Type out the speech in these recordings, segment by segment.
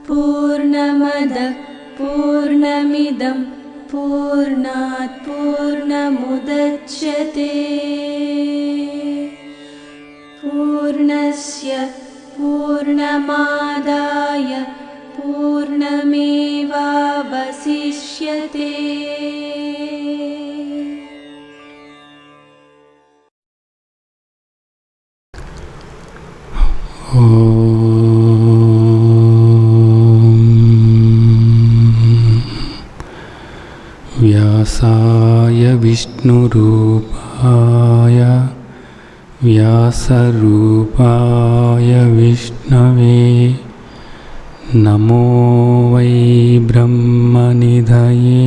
पूर्णमदः पूर्णमिदं पूर्णात् पूर्णमुदच्यते पूर्णस्य पूर्णमादाय पूर्णमेवावशिष्यते। व्यासाय विष्णुरूपाय व्यासरूपाय विष्णवे नमो वै ब्रह्मनिधये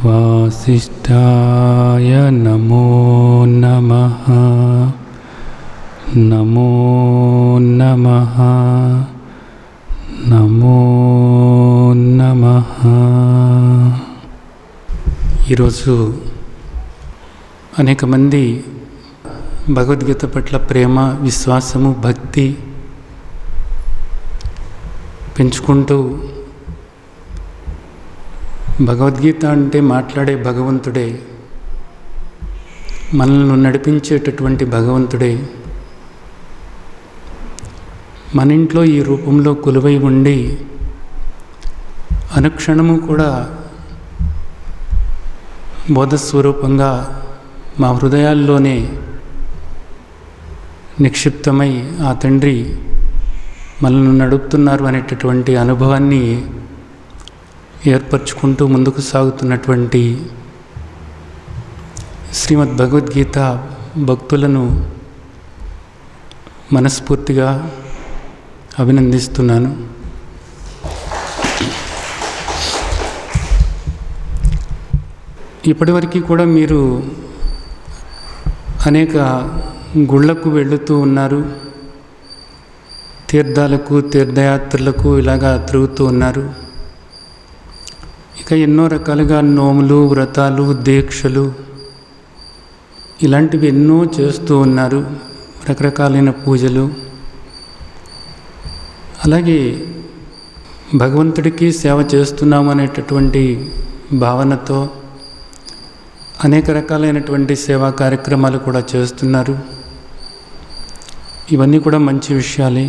वासिष्ठाय नमो नमः। नमो नमः नमो नमः। ఈరోజు అనేక మంది భగవద్గీత పట్ల ప్రేమ, విశ్వాసము, భక్తి పెంచుకుంటూ భగవద్గీత అంటే మాట్లాడే భగవంతుడే, మనల్ని నడిపించేటటువంటి భగవంతుడే మన ఇంట్లో ఈ రూపంలో కొలువై ఉండి అనుక్షణము కూడా బోధస్వరూపంగా మా హృదయాల్లోనే నిక్షిప్తమై ఆ తండ్రి మనల్ని నడుపుతున్నారు అనేటటువంటి అనుభవాన్ని ఏర్పరచుకుంటూ ముందుకు సాగుతున్నటువంటి శ్రీమద్ భగవద్గీత భక్తులను మనస్ఫూర్తిగా అభినందిస్తున్నాను. ఇప్పటివరకు కూడా మీరు అనేక గుళ్ళకు వెళుతూ ఉన్నారు, తీర్థాలకు, తీర్థయాత్రలకు ఇలాగా తిరుగుతూ ఉన్నారు. ఇక ఎన్నో రకాలుగా నోములు, వ్రతాలు, దీక్షలు ఇలాంటివి ఎన్నో చేస్తూ ఉన్నారు, రకరకాలైన పూజలు. అలాగే భగవంతుడికి సేవ చేస్తున్నాము అనేటటువంటి భావనతో అనేక రకాలైనటువంటి సేవా కార్యక్రమాలు కూడా చేస్తున్నారు. ఇవన్నీ కూడా మంచి విషయాలే.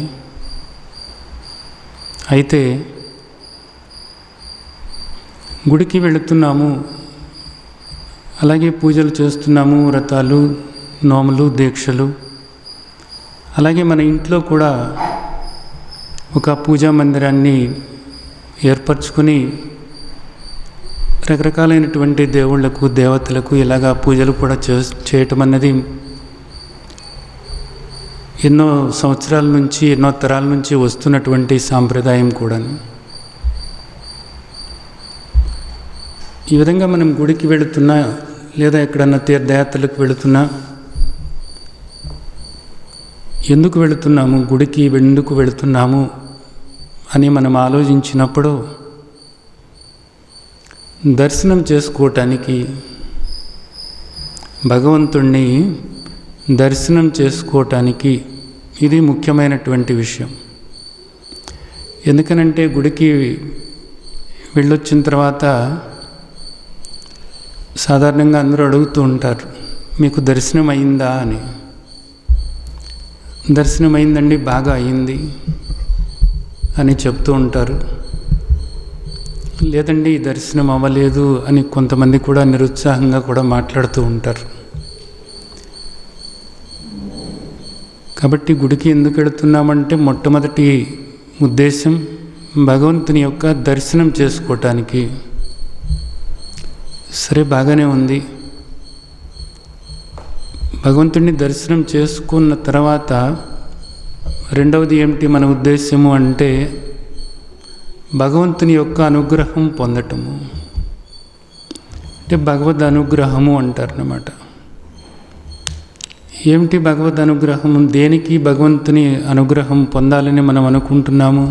అయితే గుడికి వెళుతున్నాము, అలాగే పూజలు చేస్తున్నాము, వ్రతాలు, నోములు, దీక్షలు. అలాగే మన ఇంట్లో కూడా ఒక పూజా మందిరాన్ని ఏర్పరచుకుని రకరకాలైనటువంటి దేవుళ్లకు, దేవతలకు ఇలాగా పూజలు కూడా చేయటం అన్నది ఎన్నో సంవత్సరాల నుంచి, ఎన్నో తరాల నుంచి వస్తున్నటువంటి సాంప్రదాయం కూడా. ఈ విధంగా మనం గుడికి వెళుతున్నా లేదా ఎక్కడన్నా తీర్థయాత్రలకు వెళుతున్నా ఎందుకు వెళుతున్నాము, గుడికి ఎందుకు వెళుతున్నాము అని మనం ఆలోచించినప్పుడు దర్శనం చేసుకోవటానికి, భగవంతుణ్ణి దర్శనం చేసుకోవటానికి ఇది ముఖ్యమైనటువంటి విషయం. ఎందుకనంటే గుడికి వెళ్ళొచ్చిన తర్వాత సాధారణంగా అందరూ అడుగుతూ ఉంటారు, మీకు దర్శనం అయిందా అని. దర్శనం అయిందండి, బాగా అయింది అని చెప్తూ ఉంటారు. లేదండి దర్శనం అవ్వలేదు అని కొంతమంది కూడా నిరుత్సాహంగా కూడా మాట్లాడుతూ ఉంటారు. కాబట్టి గుడికి ఎందుకు వెళుతున్నామంటే మొట్టమొదటి ఉద్దేశం భగవంతుని యొక్క దర్శనం చేసుకోవటానికి. సరే, బాగానే ఉంది. భగవంతుడిని దర్శనం చేసుకున్న తర్వాత రెండవది ఏమిటి మన ఉద్దేశము అంటే భగవంతుని యొక్క అనుగ్రహం పొందటము. అంటే భగవద్ అనుగ్రహము అంటారన్నమాట. ఏమిటి భగవద్ అనుగ్రహం? దేనికి భగవంతుని అనుగ్రహం పొందాలని మనం అనుకుంటున్నాము?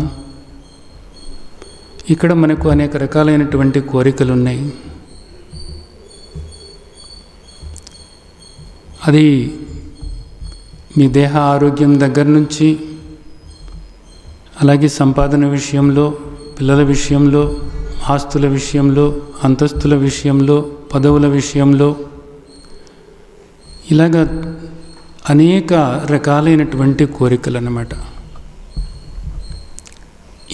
ఇక్కడ మనకు అనేక రకాలైనటువంటి కోరికలు ఉన్నాయి. అది మీ దేహ ఆరోగ్యం దగ్గర నుంచి, అలాగే సంపాదన విషయంలో, పిల్లల విషయంలో, ఆస్తుల విషయంలో, అంతస్తుల విషయంలో, పదవుల విషయంలో, ఇలాగ అనేక రకాలైనటువంటి కోరికలు అన్నమాట.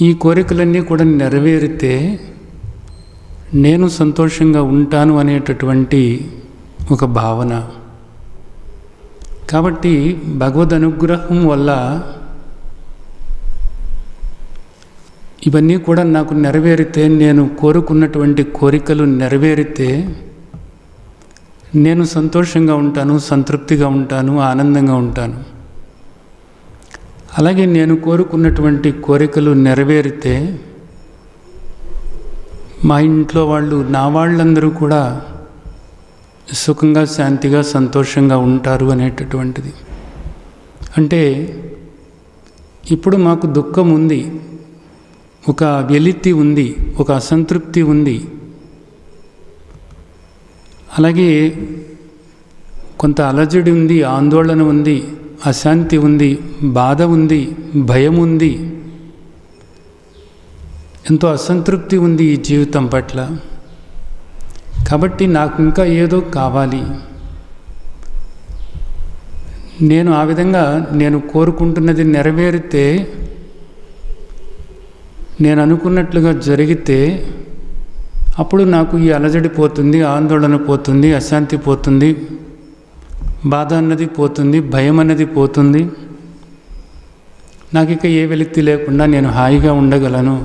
ఈ కోరికలన్నీ కూడా నెరవేరితే నేను సంతోషంగా ఉంటాను అనేటటువంటి ఒక భావన. కాబట్టి భగవద్ అనుగ్రహం వల్ల ఇవన్నీ కూడా నాకు నెరవేరితే, నేను కోరుకున్నటువంటి కోరికలు నెరవేరితే నేను సంతోషంగా ఉంటాను, సంతృప్తిగా ఉంటాను, ఆనందంగా ఉంటాను. అలాగే నేను కోరుకున్నటువంటి కోరికలు నెరవేరితే మా ఇంట్లో వాళ్ళు, నా వాళ్ళందరూ కూడా సుఖంగా, శాంతిగా, సంతోషంగా ఉంటారు అనేటటువంటిది. అంటే ఇప్పుడు మాకు దుఃఖం ఉంది, ఒక వెలితి ఉంది, ఒక అసంతృప్తి ఉంది, అలాగే కొంత అలజడి ఉంది, ఆందోళన ఉంది, అశాంతి ఉంది, బాధ ఉంది, భయం ఉంది, ఎంతో అసంతృప్తి ఉంది ఈ జీవితం పట్ల. కాబట్టి నాకు ఇంకా ఏదో కావాలి. నేను ఆ విధంగా నేను కోరుకుంటున్నది నెరవేరితే, నేను అనుకున్నట్లుగా జరిగితే అప్పుడు నాకు ఈ అలజడి పోతుంది, ఆందోళన పోతుంది, అశాంతి పోతుంది, బాధ అన్నది పోతుంది, భయం అన్నది పోతుంది. నాకు ఇక ఏ వెలితి లేకుండా నేను హాయిగా ఉండగలను.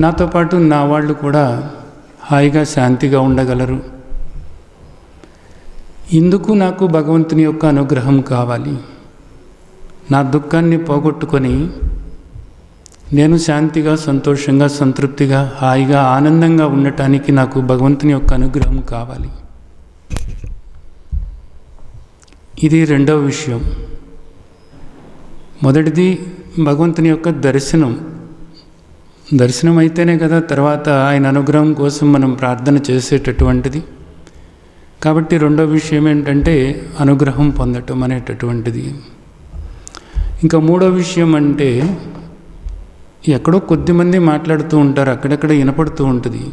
నాతో పాటు నా వాళ్ళు కూడా హాయిగా, శాంతిగా ఉండగలరు. ఇందుకు నాకు భగవంతుని యొక్క అనుగ్రహం కావాలి. నా దుఃఖాన్ని పోగొట్టుకొని నేను శాంతిగా, సంతోషంగా, సంతృప్తిగా, హాయిగా, ఆనందంగా ఉండటానికి నాకు భగవంతుని యొక్క అనుగ్రహం కావాలి. ఇది రెండవ విషయం. మొదటిది భగవంతుని యొక్క దర్శనం. దర్శనం అయితేనే కదా తర్వాత ఆయన అనుగ్రహం కోసం మనం ప్రార్థన చేసేటటువంటిది. కాబట్టి రెండో విషయం ఏంటంటే అనుగ్రహం పొందటం అనేటటువంటిది. ఇంకా మూడో విషయం అంటే ఎక్కడో కొద్దిమంది మాట్లాడుతూ ఉంటారు, అక్కడెక్కడ వినపడుతూ ఉంటుంది.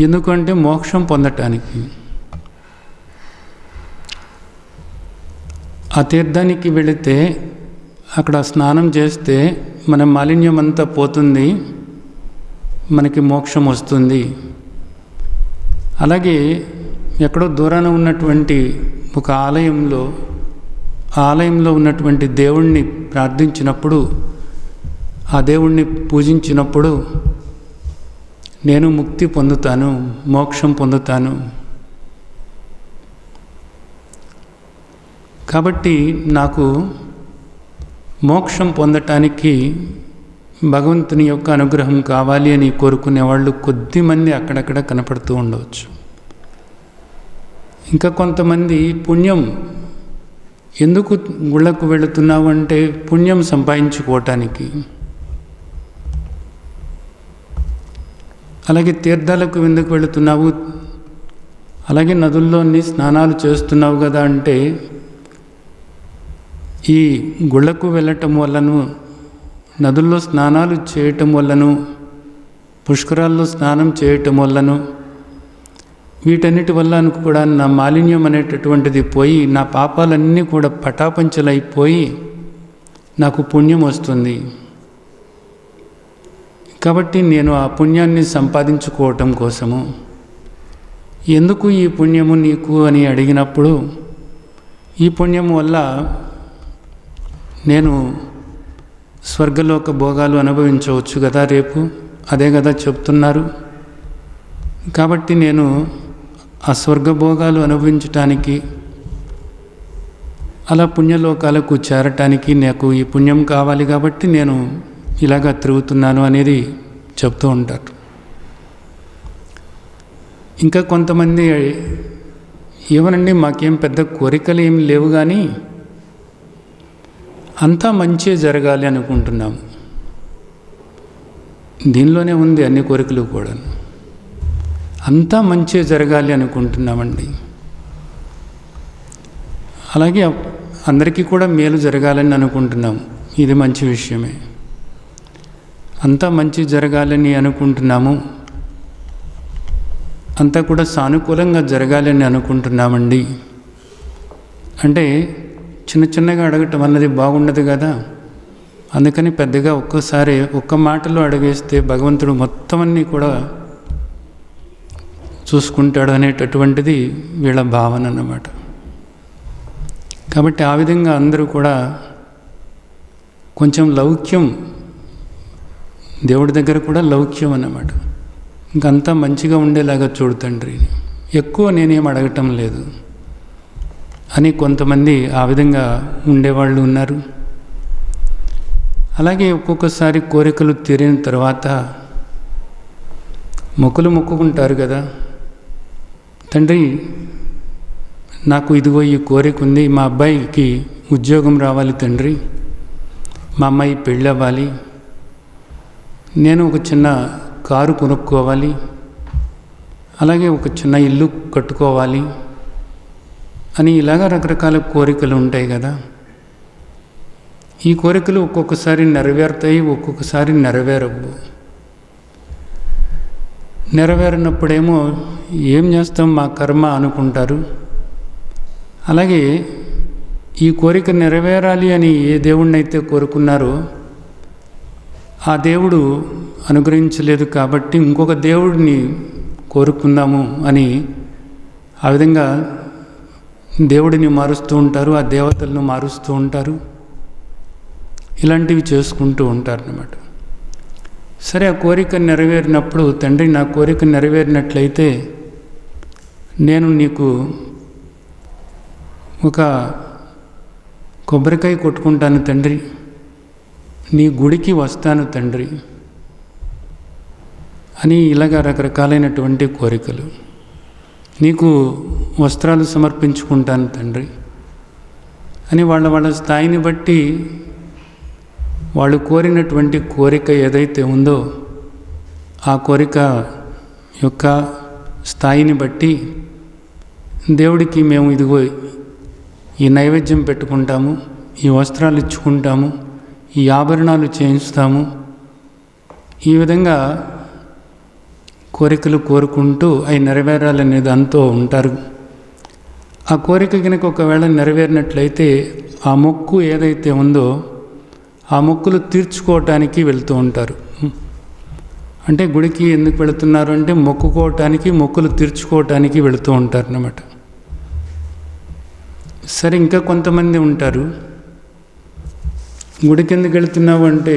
ఎందుకంటే మోక్షం పొందటానికి. ఆ తీర్థానికి వెళితే అక్కడ స్నానం చేస్తే మన మాలిన్యం అంతా పోతుంది, మనకి మోక్షం వస్తుంది. అలాగే ఎక్కడో దూరాన ఉన్నటువంటి ఒక ఆలయంలో ఉన్నటువంటి దేవుణ్ణి ప్రార్థించినప్పుడు, ఆ దేవుణ్ణి పూజించినప్పుడు నేను ముక్తి పొందుతాను, మోక్షం పొందుతాను. కాబట్టి నాకు మోక్షం పొందటానికి భగవంతుని యొక్క అనుగ్రహం కావాలి అని కోరుకునే వాళ్ళు కొద్దిమంది అక్కడక్కడ కనపడుతూ ఉండవచ్చు. ఇంకా కొంతమంది పుణ్యం, ఎందుకు గుళ్ళకు వెళుతున్నావు అంటే పుణ్యం సంపాదించుకోవటానికి. అలాగే తీర్థాలకు ఎందుకు వెళుతున్నావు, అలాగే నదుల్లోని స్నానాలు చేస్తున్నావు కదా అంటే ఈ గుళ్ళకు వెళ్ళటం వల్లను, నదుల్లో స్నానాలు చేయటం వల్లను, పుష్కరాల్లో స్నానం చేయటం వల్లను, వీటన్నిటి వల్ల కూడా నా మాలిన్యం అనేటటువంటిది పోయి, నా పాపాలన్నీ కూడా పటాపంచలైపోయి నాకు పుణ్యం వస్తుంది. కాబట్టి నేను ఆ పుణ్యాన్ని సంపాదించుకోవటం కోసము, ఎందుకు ఈ పుణ్యము నీకు అని అడిగినప్పుడు, ఈ పుణ్యం వల్ల నేను స్వర్గలోక భోగాలు అనుభవించవచ్చు కదా రేపు, అదే కదా చెప్తున్నారు. కాబట్టి నేను ఆ స్వర్గభోగాలు అనుభవించటానికి, అలా పుణ్యలోకాలకు చేరటానికి నాకు ఈ పుణ్యం కావాలి కాబట్టి నేను ఇలాగా తిరుగుతున్నాను అనేది చెప్తూ ఉంటారు. ఇంకా కొంతమంది ఏమనండి మాకేం పెద్ద కోరికలు ఏం లేవు కానీ అంతా మంచి జరగాలి అనుకుంటున్నాము. దీనిలోనే ఉంది అన్ని కోరికలు కూడా. అంతా మంచి జరగాలి అనుకుంటున్నామండి. అలాగే అందరికీ కూడా మేలు జరగాలని అనుకుంటున్నాం. ఇది మంచి విషయమే. అంతా మంచి జరగాలని అనుకుంటున్నాము, అంతా కూడా సానుకూలంగా జరగాలని అనుకుంటున్నామండి అంటే చిన్న చిన్నగా అడగటం అన్నది బాగుండదు కదా. అందుకని పెద్దగా ఒక్కసారి ఒక్క మాటలో అడిగేస్తే భగవంతుడు మొత్తం అన్నీ కూడా చూసుకుంటాడు అనేటటువంటిది వీళ్ళ భావన అన్నమాట. కాబట్టి ఆ విధంగా అందరూ కూడా కొంచెం లౌక్యం, దేవుడి దగ్గర కూడా లౌక్యం అన్నమాట. ఇంకంతా మంచిగా ఉండేలాగా చూడు తండ్రి, ఎక్కువ నేనేం అడగటం లేదు అని కొంతమంది ఆ విధంగా ఉండేవాళ్ళు ఉన్నారు. అలాగే ఒక్కొక్కసారి కోరికలు తీరిన తర్వాత మొక్కుకుంటారు కదా, తండ్రి నాకు ఇదిగో ఈ కోరిక ఉంది, మా అబ్బాయికి ఉద్యోగం రావాలి తండ్రి, మా అమ్మాయి పెళ్ళి అవ్వాలి, నేను ఒక చిన్న కారు కొనుక్కోవాలి, అలాగే ఒక చిన్న ఇల్లు కట్టుకోవాలి అని ఇలాగా రకరకాల కోరికలు ఉంటాయి కదా. ఈ కోరికలు ఒక్కొక్కసారి నెరవేరుతాయి, ఒక్కొక్కసారి నెరవేరవు. నెరవేరినప్పుడేమో ఏం చేస్తాం మా కర్మ అనుకుంటారు. అలాగే ఈ కోరిక నెరవేరాలి అని ఏ దేవుణ్ణి అయితే కోరుకున్నారో ఆ దేవుడు అనుగ్రహించలేదు కాబట్టి ఇంకొక దేవుడిని కోరుకుందాము అని ఆ విధంగా దేవుడిని మారుస్తూ ఉంటారు, ఆ దేవతలను మారుస్తూ ఉంటారు, ఇలాంటివి చేసుకుంటూ ఉంటారన్నమాట. సరే, ఆ కోరిక నెరవేరినప్పుడు తండ్రి నా కోరిక నెరవేరినట్లయితే నేను నీకు ఒక కొబ్బరికాయ కొట్టుకుంటాను తండ్రి, నీ గుడికి వస్తాను తండ్రి అని ఇలాగా రకరకాలైనటువంటి కోరికలు. నీకు వస్త్రాలు సమర్పించుకుంటాను తండ్రి అని వాళ్ళ స్థాయిని బట్టి వాళ్ళు కోరినటువంటి కోరిక ఏదైతే ఉందో ఆ కోరిక యొక్క స్థాయిని బట్టి దేవుడికి మేము ఇదిగో ఈ నైవేద్యం పెట్టుకుంటాము, ఈ వస్త్రాలు ఇచ్చుకుంటాము, ఈ ఆభరణాలు చేయిస్తాము, ఈ విధంగా కోరికలు కోరుకుంటూ అవి నెరవేరాలనే దాంతో ఉంటారు. ఆ కోరిక కనుక ఒకవేళ నెరవేరినట్లయితే ఆ మొక్కు ఏదైతే ఉందో ఆ మొక్కులు తీర్చుకోవటానికి వెళ్తూ ఉంటారు. అంటే గుడికి ఎందుకు వెళుతున్నారు అంటే మొక్కుకోవటానికి, మొక్కులు తీర్చుకోవటానికి వెళుతూ ఉంటారు అన్నమాట. సరే, ఇంకా కొంతమంది ఉంటారు, గుడికి ఎందుకు వెళుతున్నావు అంటే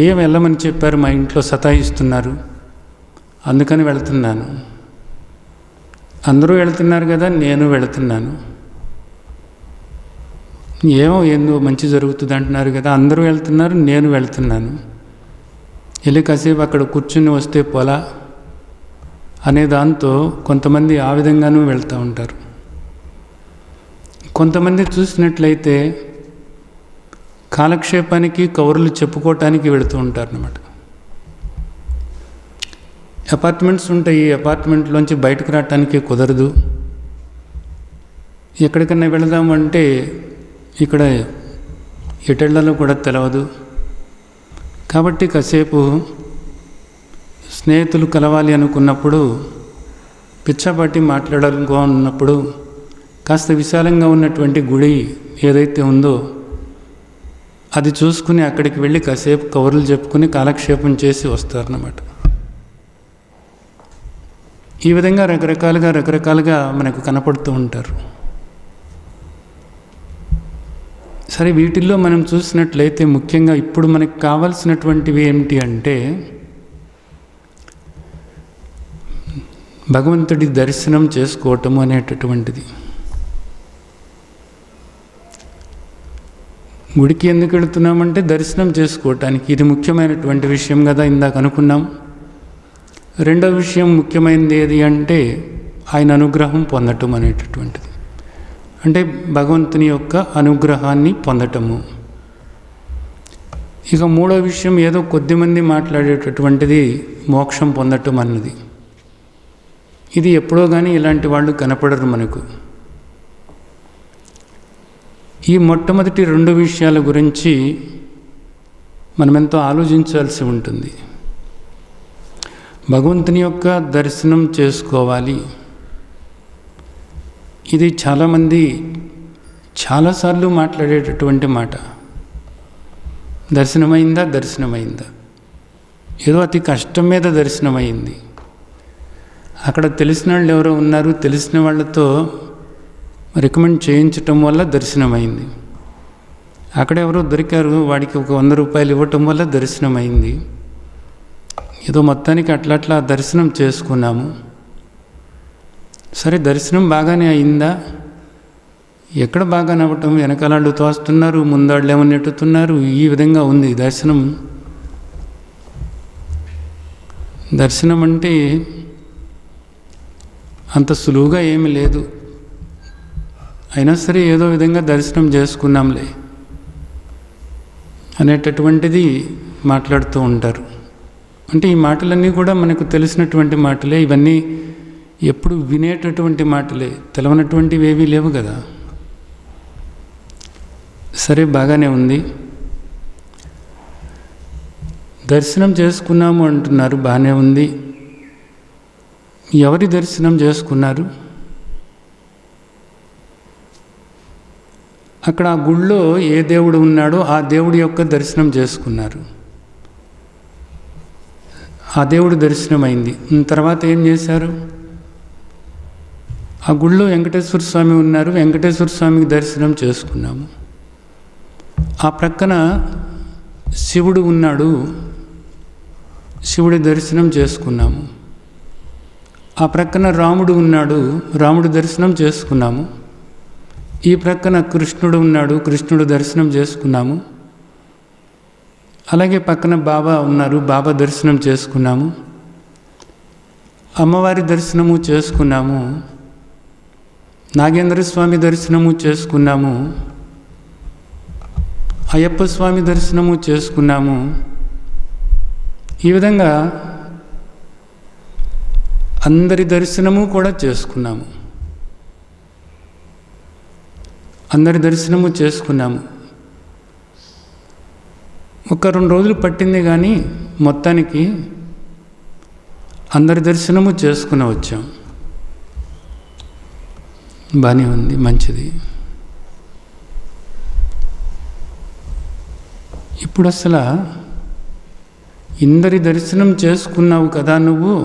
ఏం వెళ్ళమని చెప్పారు, మా ఇంట్లో సతాయిస్తున్నారు అందుకని వెళుతున్నాను, అందరూ వెళుతున్నారు కదా నేను వెళుతున్నాను, ఏమో ఏందో మంచి జరుగుతుంది అంటున్నారు కదా అందరూ వెళ్తున్నారు నేను వెళ్తున్నాను, వెళ్ళి కాసేపు అక్కడ కూర్చుని వస్తే పోలా అనే దాంతో కొంతమంది ఆ విధంగానూ వెళ్తూ ఉంటారు. కొంతమంది చూసినట్లయితే కాలక్షేపానికి కౌరులు చెప్పుకోవటానికి వెళుతూ ఉంటారు అన్నమాట. అపార్ట్మెంట్స్ ఉంటాయి, అపార్ట్మెంట్లోంచి బయటకు రావటానికి కుదరదు, ఎక్కడికన్నా వెళదామంటే ఇక్కడ ఎటెళ్లలో కూడా తెలవదు, కాబట్టి కాసేపు స్నేహితులు కలవాలి అనుకున్నప్పుడు, పిచ్చాపాటి మాట్లాడాలనుకున్నప్పుడు కాస్త విశాలంగా ఉన్నటువంటి గుడి ఏదైతే ఉందో అది చూసుకుని అక్కడికి వెళ్ళి కాసేపు కవర్లు చెప్పుకుని కాలక్షేపం చేసి వస్తారన్నమాట. ఈ విధంగా రకరకాలుగా మనకు కనపడుతూ ఉంటారు. సరే, వీటిల్లో మనం చూసినట్లయితే ముఖ్యంగా ఇప్పుడు మనకు కావాల్సినటువంటివి ఏమిటి అంటే భగవంతుడి దర్శనం చేసుకోవటము అనేటటువంటిది. గుడికి ఎందుకు వెళుతున్నామంటే దర్శనం చేసుకోవటానికి, ఇది ముఖ్యమైనటువంటి విషయం కదా, ఇందాక అనుకున్నాం. రెండో విషయం ముఖ్యమైనది ఏది అంటే ఆయన అనుగ్రహం పొందటం అనేటటువంటిది, అంటే భగవంతుని యొక్క అనుగ్రహాన్ని పొందటము. ఇక మూడో విషయం ఏదో కొద్దిమంది మాట్లాడేటటువంటిది మోక్షం పొందటం అన్నది. ఇది ఎప్పుడో కానీ ఇలాంటి వాళ్ళు కనపడరు మనకు. ఈ మొట్టమొదటి 2 విషయాల గురించి మనమెంతో ఆలోచించాల్సి ఉంటుంది. భగవంతుని యొక్క దర్శనం చేసుకోవాలి. ఇది చాలామంది చాలాసార్లు మాట్లాడేటటువంటి మాట. దర్శనమైందా, దర్శనమైందా, ఏదో అతి కష్టం మీద దర్శనమైంది. అక్కడ తెలిసిన వాళ్ళు ఎవరో ఉన్నారు, తెలిసిన వాళ్ళతో రికమెండ్ చేయించటం వల్ల దర్శనమైంది. అక్కడ ఎవరో దొరికారు, వాడికి ఒక 100 రూపాయలు ఇవ్వటం వల్ల దర్శనమైంది. ఏదో మొత్తానికి అట్లా దర్శనం చేసుకున్నాము. సరే, దర్శనం బాగానే అయిందా? ఎక్కడ బాగా నవ్వటం, వెనకాలాళ్ళు తోస్తున్నారు, ముందాళ్ళు ఏమో నెట్టుతున్నారు, ఈ విధంగా ఉంది దర్శనం. దర్శనం అంటే అంత సులువుగా ఏమీ లేదు. అయినా సరే ఏదో విధంగా దర్శనం చేసుకున్నాంలే అనేటటువంటిది మాట్లాడుతూ ఉంటారు. అంటే ఈ మాటలన్నీ కూడా మనకు తెలిసినటువంటి మాటలే. ఇవన్నీ ఎప్పుడు వినేటటువంటి మాటలే, తెలవనటువంటివి ఏవీ లేవు కదా. సరే, బాగానే ఉంది. దర్శనం చేసుకున్నాము అంటున్నారు, బాగానే ఉంది. ఎవరి దర్శనం చేసుకున్నారు? అక్కడ ఆ గుళ్ళో ఏ దేవుడు ఉన్నాడో ఆ దేవుడి యొక్క దర్శనం చేసుకున్నారు. ఆ దేవుడు దర్శనమైంది. తర్వాత ఏం చేశారు? ఆ గుళ్ళో వెంకటేశ్వర స్వామి ఉన్నారు, వెంకటేశ్వర స్వామికి దర్శనం చేసుకున్నాము. ఆ ప్రక్కన శివుడు ఉన్నాడు, శివుడి దర్శనం చేసుకున్నాము. ఆ ప్రక్కన రాముడు ఉన్నాడు, రాముడి దర్శనం చేసుకున్నాము. ఈ ప్రక్కన కృష్ణుడు ఉన్నాడు, కృష్ణుడు దర్శనం చేసుకున్నాము. అలాగే పక్కన బాబా ఉన్నారు, బాబా దర్శనం చేసుకున్నాము. అమ్మవారి దర్శనము చేసుకున్నాము. నాగేంద్ర స్వామి దర్శనము చేసుకున్నాము. అయ్యప్ప స్వామి దర్శనము చేసుకున్నాము. ఈ విధంగా అందరి దర్శనము కూడా చేసుకున్నాము. అందరి దర్శనము చేసుకున్నాము. ఒక 2 రోజులు పట్టింది, కానీ మొత్తానికి అందరి దర్శనము చేసుకుని వచ్చాం. బాగానే ఉంది, మంచిది. ఇప్పుడు అసలు ఇందరి దర్శనం చేసుకున్నావు కదా నువ్వు,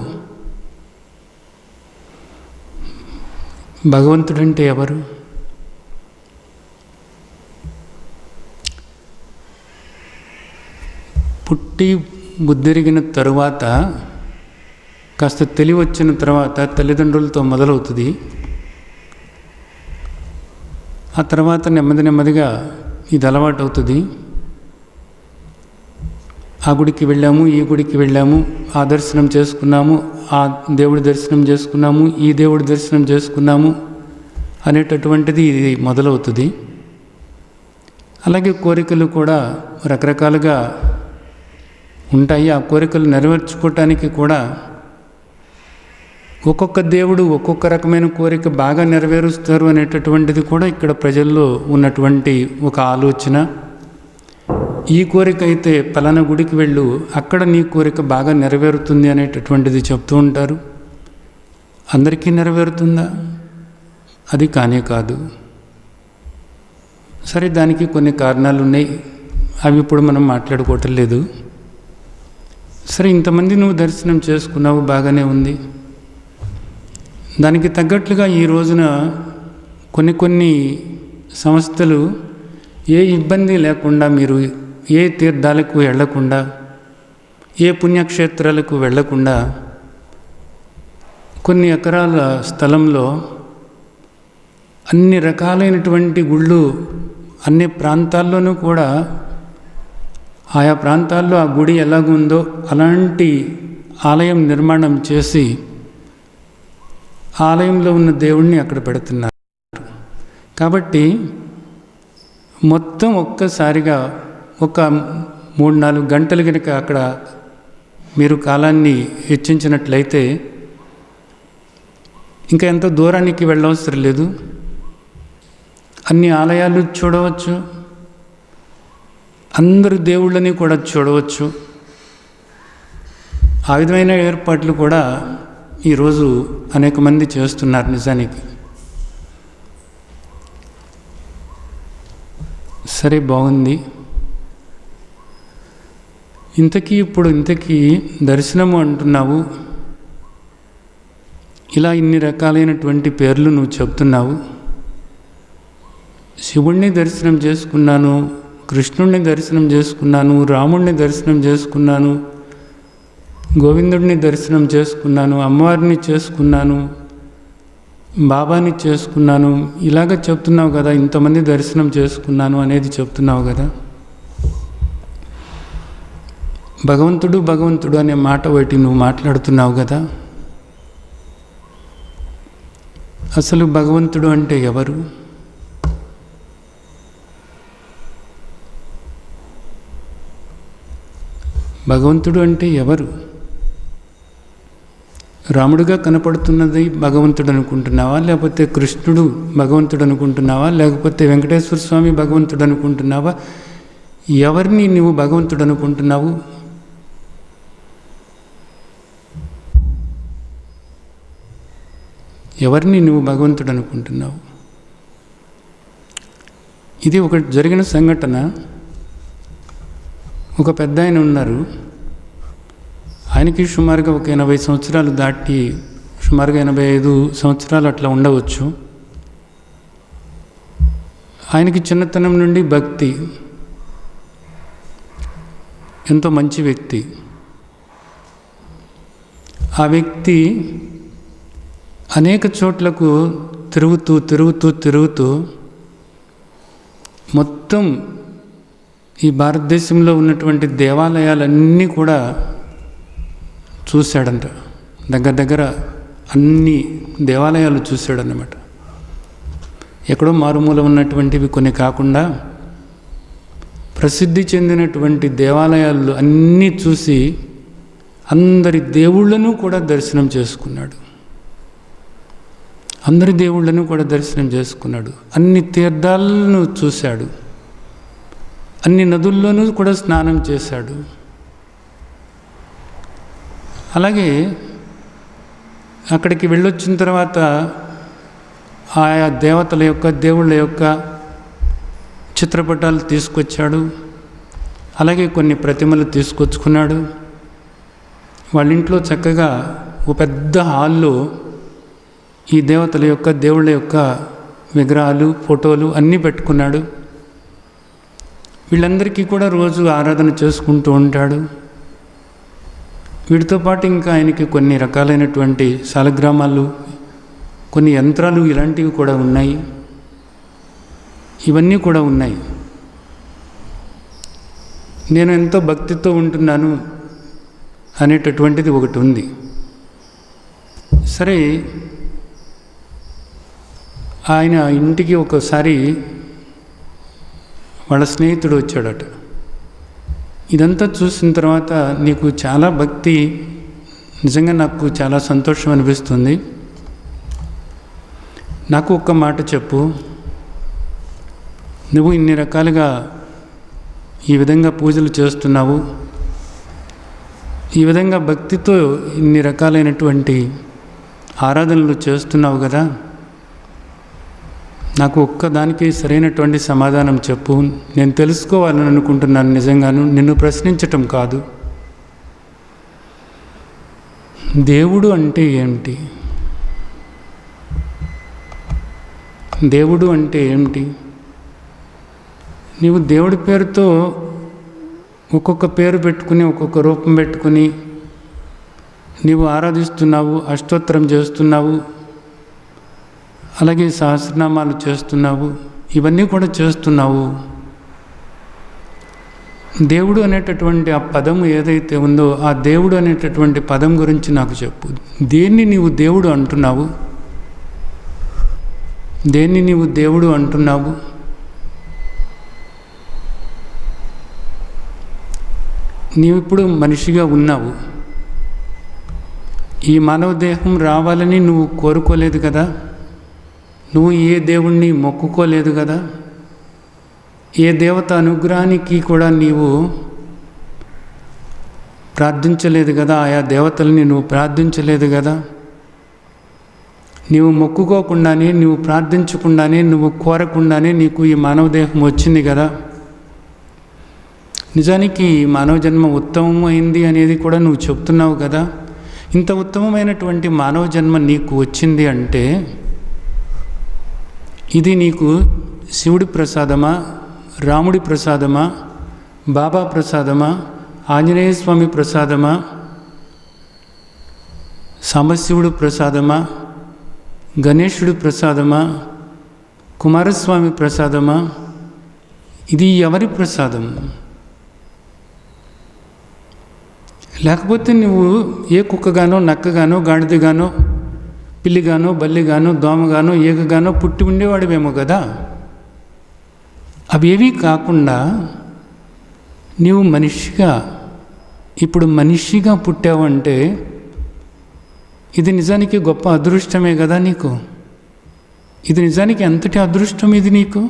భగవంతుడంటే ఎవరు? పుట్టి బుద్ధిరిగిన తరువాత, కాస్త తెలివి వచ్చిన తర్వాత తల్లిదండ్రులతో మొదలవుతుంది. ఆ తర్వాత నెమ్మదిగా ఇది అలవాటు అవుతుంది. ఆ గుడికి వెళ్ళాము, ఈ గుడికి వెళ్ళాము, ఆ దర్శనం చేసుకున్నాము, ఆ దేవుడి దర్శనం చేసుకున్నాము, ఈ దేవుడి దర్శనం చేసుకున్నాము అనేటటువంటిది ఇది మొదలవుతుంది. అలాగే కోరికలు కూడా రకరకాలుగా ఉంటాయి. ఆ కోరికలు నెరవేర్చుకోవటానికి కూడా ఒక్కొక్క దేవుడు ఒక్కొక్క రకమైన కోరిక బాగా నెరవేరుస్తారు అనేటటువంటిది కూడా ఇక్కడ ప్రజల్లో ఉన్నటువంటి ఒక ఆలోచన. ఈ కోరిక అయితే పలానా గుడికి వెళ్ళు, అక్కడ నీ కోరిక బాగా నెరవేరుతుంది అనేటటువంటిది చెప్తూ ఉంటారు. అందరికీ నెరవేరుతుందా? అది కానే కాదు. సరే, దానికి కొన్ని కారణాలు ఉన్నాయి, అవి ఇప్పుడు మనం మాట్లాడుకోవటం లేదు. సరే, ఇంతమంది నువ్వు దర్శనం చేసుకున్నావు, బాగానే ఉంది. దానికి తగ్గట్లుగా ఈ రోజున కొన్ని సంస్థలు ఏ ఇబ్బంది లేకుండా, మీరు ఏ తీర్థాలకు వెళ్లకుండా, ఏ పుణ్యక్షేత్రాలకు వెళ్లకుండా, కొన్ని ఎకరాల స్థలంలో అన్ని రకాలైనటువంటి గుళ్ళు అన్ని ప్రాంతాల్లోనూ కూడా ఆయా ప్రాంతాల్లో ఆ గుడి ఎలాగుందో అలాంటి ఆలయం నిర్మాణం చేసి ఆలయంలో ఉన్న దేవుణ్ణి అక్కడ పెడుతున్నారు. కాబట్టి మొత్తం ఒక్కసారిగా ఒక 3-4 గంటలు కనుక అక్కడ మీరు కాలాన్ని హెచ్చించినట్లయితే ఇంకా ఎంతో దూరానికి వెళ్ళవసరం లేదు. అన్ని ఆలయాలు చూడవచ్చు, అందరు దేవుళ్ళని కూడా చూడవచ్చు. ఆ విధమైన ఏర్పాట్లు కూడా ఈరోజు అనేక మంది చేస్తున్నారు. నిజానికి సరే, బాగుంది. ఇంతకీ దర్శనము అంటున్నావు, ఇలా ఇన్ని రకాలైనటువంటి పేర్లు నువ్వు చెప్తున్నావు. శివుణ్ణి దర్శనం చేసుకున్నాను, కృష్ణుణ్ణి దర్శనం చేసుకున్నాను, రాముణ్ణి దర్శనం చేసుకున్నాను, గోవిందుడిని దర్శనం చేసుకున్నాను, అమ్మవారిని చేసుకున్నాను, బాబాని చేసుకున్నాను, ఇలాగ చెప్తున్నావు కదా. ఇంతమంది దర్శనం చేసుకున్నాను అనేది చెప్తున్నావు కదా. భగవంతుడు భగవంతుడు అనే మాట ఒకటి నువ్వు మాట్లాడుతున్నావు కదా. అసలు భగవంతుడు అంటే ఎవరు? భగవంతుడు అంటే ఎవరు? రాముడుగా కనపడుతున్నది భగవంతుడు అనుకుంటున్నావా, లేకపోతే కృష్ణుడు భగవంతుడు అనుకుంటున్నావా, లేకపోతే వెంకటేశ్వర స్వామి భగవంతుడు అనుకుంటున్నావా? ఎవరిని నువ్వు భగవంతుడు అనుకుంటున్నావు? ఎవరిని నువ్వు భగవంతుడు అనుకుంటున్నావు? ఇది ఒక జరిగిన సంఘటన. ఒక పెద్ద ఆయన ఉన్నారు, ఆయనకి సుమారుగా ఒక 80 సంవత్సరాలు దాటి, సుమారుగా 85 సంవత్సరాలు అట్లా ఉండవచ్చు. ఆయనకి చిన్నతనం నుండి భక్తి, ఎంతో మంచి వ్యక్తి. ఆ వ్యక్తి అనేక చోట్లకు తిరుగుతూ మొత్తం ఈ భారతదేశంలో ఉన్నటువంటి దేవాలయాలన్నీ కూడా చూశాడంట. దగ్గర అన్ని దేవాలయాలు చూశాడన్నమాట. ఎక్కడో మారుమూల ఉన్నటువంటివి కొన్ని కాకుండా ప్రసిద్ధి చెందినటువంటి దేవాలయాలు అన్నీ చూసి అందరి దేవుళ్ళను కూడా దర్శనం చేసుకున్నాడు. అందరి దేవుళ్ళను కూడా దర్శనం చేసుకున్నాడు. అన్ని తీర్థాలను చూశాడు. అన్ని నదుల్లోనూ కూడా స్నానం చేశాడు. అలాగే అక్కడికి వెళ్ళొచ్చిన తర్వాత ఆయా దేవతల యొక్క, దేవుళ్ళ యొక్క చిత్రపటాలు తీసుకొచ్చాడు. అలాగే కొన్ని ప్రతిమలు తీసుకొచ్చుకున్నాడు. వాళ్ళ ఇంట్లో చక్కగా ఒక పెద్ద హాల్లో ఈ దేవతల యొక్క, దేవుళ్ళ యొక్క విగ్రహాలు, ఫోటోలు అన్నీ పెట్టుకున్నాడు. వీళ్ళందరికీ కూడా రోజు ఆరాధన చేసుకుంటూ ఉంటాడు. వీటితో పాటు ఇంకా ఆయనకి కొన్ని రకాలైనటువంటి శాలగ్రామాలు, కొన్ని యంత్రాలు ఇలాంటివి కూడా ఉన్నాయి. ఇవన్నీ కూడా ఉన్నాయి. నేను ఎంతో భక్తితో ఉంటున్నాను అనేటటువంటిది ఒకటి ఉంది. సరే, ఆయన ఇంటికి ఒకసారి వాళ్ళ స్నేహితుడు వచ్చాడట. ఇదంతా చూసిన తర్వాత, నీకు చాలా భక్తి, నిజంగా నాకు చాలా సంతోషం అనిపిస్తుంది. నాకు ఒక్క మాట చెప్పు, నువ్వు ఇన్ని రకాలుగా ఈ విధంగా పూజలు చేస్తున్నావు, ఈ విధంగా భక్తితో ఇన్ని రకాలైనటువంటి ఆరాధనలు చేస్తున్నావు కదా, నాకు ఒక్కదానికి సరైనటువంటి సమాధానం చెప్పు. నేను తెలుసుకోవాలని అనుకుంటున్నాను. నిజంగాను నిన్ను ప్రశ్నించటం కాదు. దేవుడు అంటే ఏమిటి? దేవుడు అంటే ఏమిటి? నీవు దేవుడి పేరుతో ఒక్కొక్క పేరు పెట్టుకుని, ఒక్కొక్క రూపం పెట్టుకుని నీవు ఆరాధిస్తున్నావు, అష్టోత్తరం చేస్తున్నావు, అలాగే సహస్రనామాలు చేస్తున్నావు, ఇవన్నీ కూడా చేస్తున్నావు. దేవుడు అనేటటువంటి ఆ పదం ఏదైతే ఉందో, ఆ దేవుడు అనేటటువంటి పదం గురించి నాకు చెప్పు. దేన్ని నీవు దేవుడు అంటున్నావు? దేన్ని నీవు దేవుడు అంటున్నావు? నీవిప్పుడు మనిషిగా ఉన్నావు. ఈ మానవ దేహం రావాలని నువ్వు కోరుకోలేదు కదా. నువ్వు ఏ దేవుణ్ణి మొక్కుకోలేదు కదా, ఏ దేవత అనుగ్రహానికి కూడా నీవు ప్రార్థించలేదు కదా, ఆయా దేవతల్ని నువ్వు ప్రార్థించలేదు కదా, నీవు మొక్కుకోకుండానే, నువ్వు ప్రార్థించకుండానే, నువ్వు కోరకుండానే నీకు ఈ మానవ దేహం వచ్చింది కదా. నిజానికి మానవ జన్మ ఉత్తమమైంది అనేది కూడా నువ్వు చెప్తున్నావు కదా. ఇంత ఉత్తమమైనటువంటి మానవ జన్మ నీకు వచ్చింది అంటే ఇది నీకు శివుడి ప్రసాదమా, రాముడి ప్రసాదమా, బాబా ప్రసాదమా, ఆంజనేయ స్వామి ప్రసాదమా, సాంబశివుడు ప్రసాదమా, గణేశుడు ప్రసాదమా, కుమారస్వామి ప్రసాదమా? ఇది ఎవరి ప్రసాదం? లేకపోతే నువ్వు ఏ కుక్కగానో, నక్కగానో, గాడిదగానో, పిల్లిగానో, బల్లిగానో, దోమగానో, ఏగగానో పుట్టి ఉండేవాడివేమో కదా. అవేవీ కాకుండా నీవు మనిషిగా, ఇప్పుడు మనిషిగా పుట్టావంటే ఇది నిజానికి గొప్ప అదృష్టమే కదా నీకు. ఇది నిజానికి ఎంతటి అదృష్టం ఇది నీకు.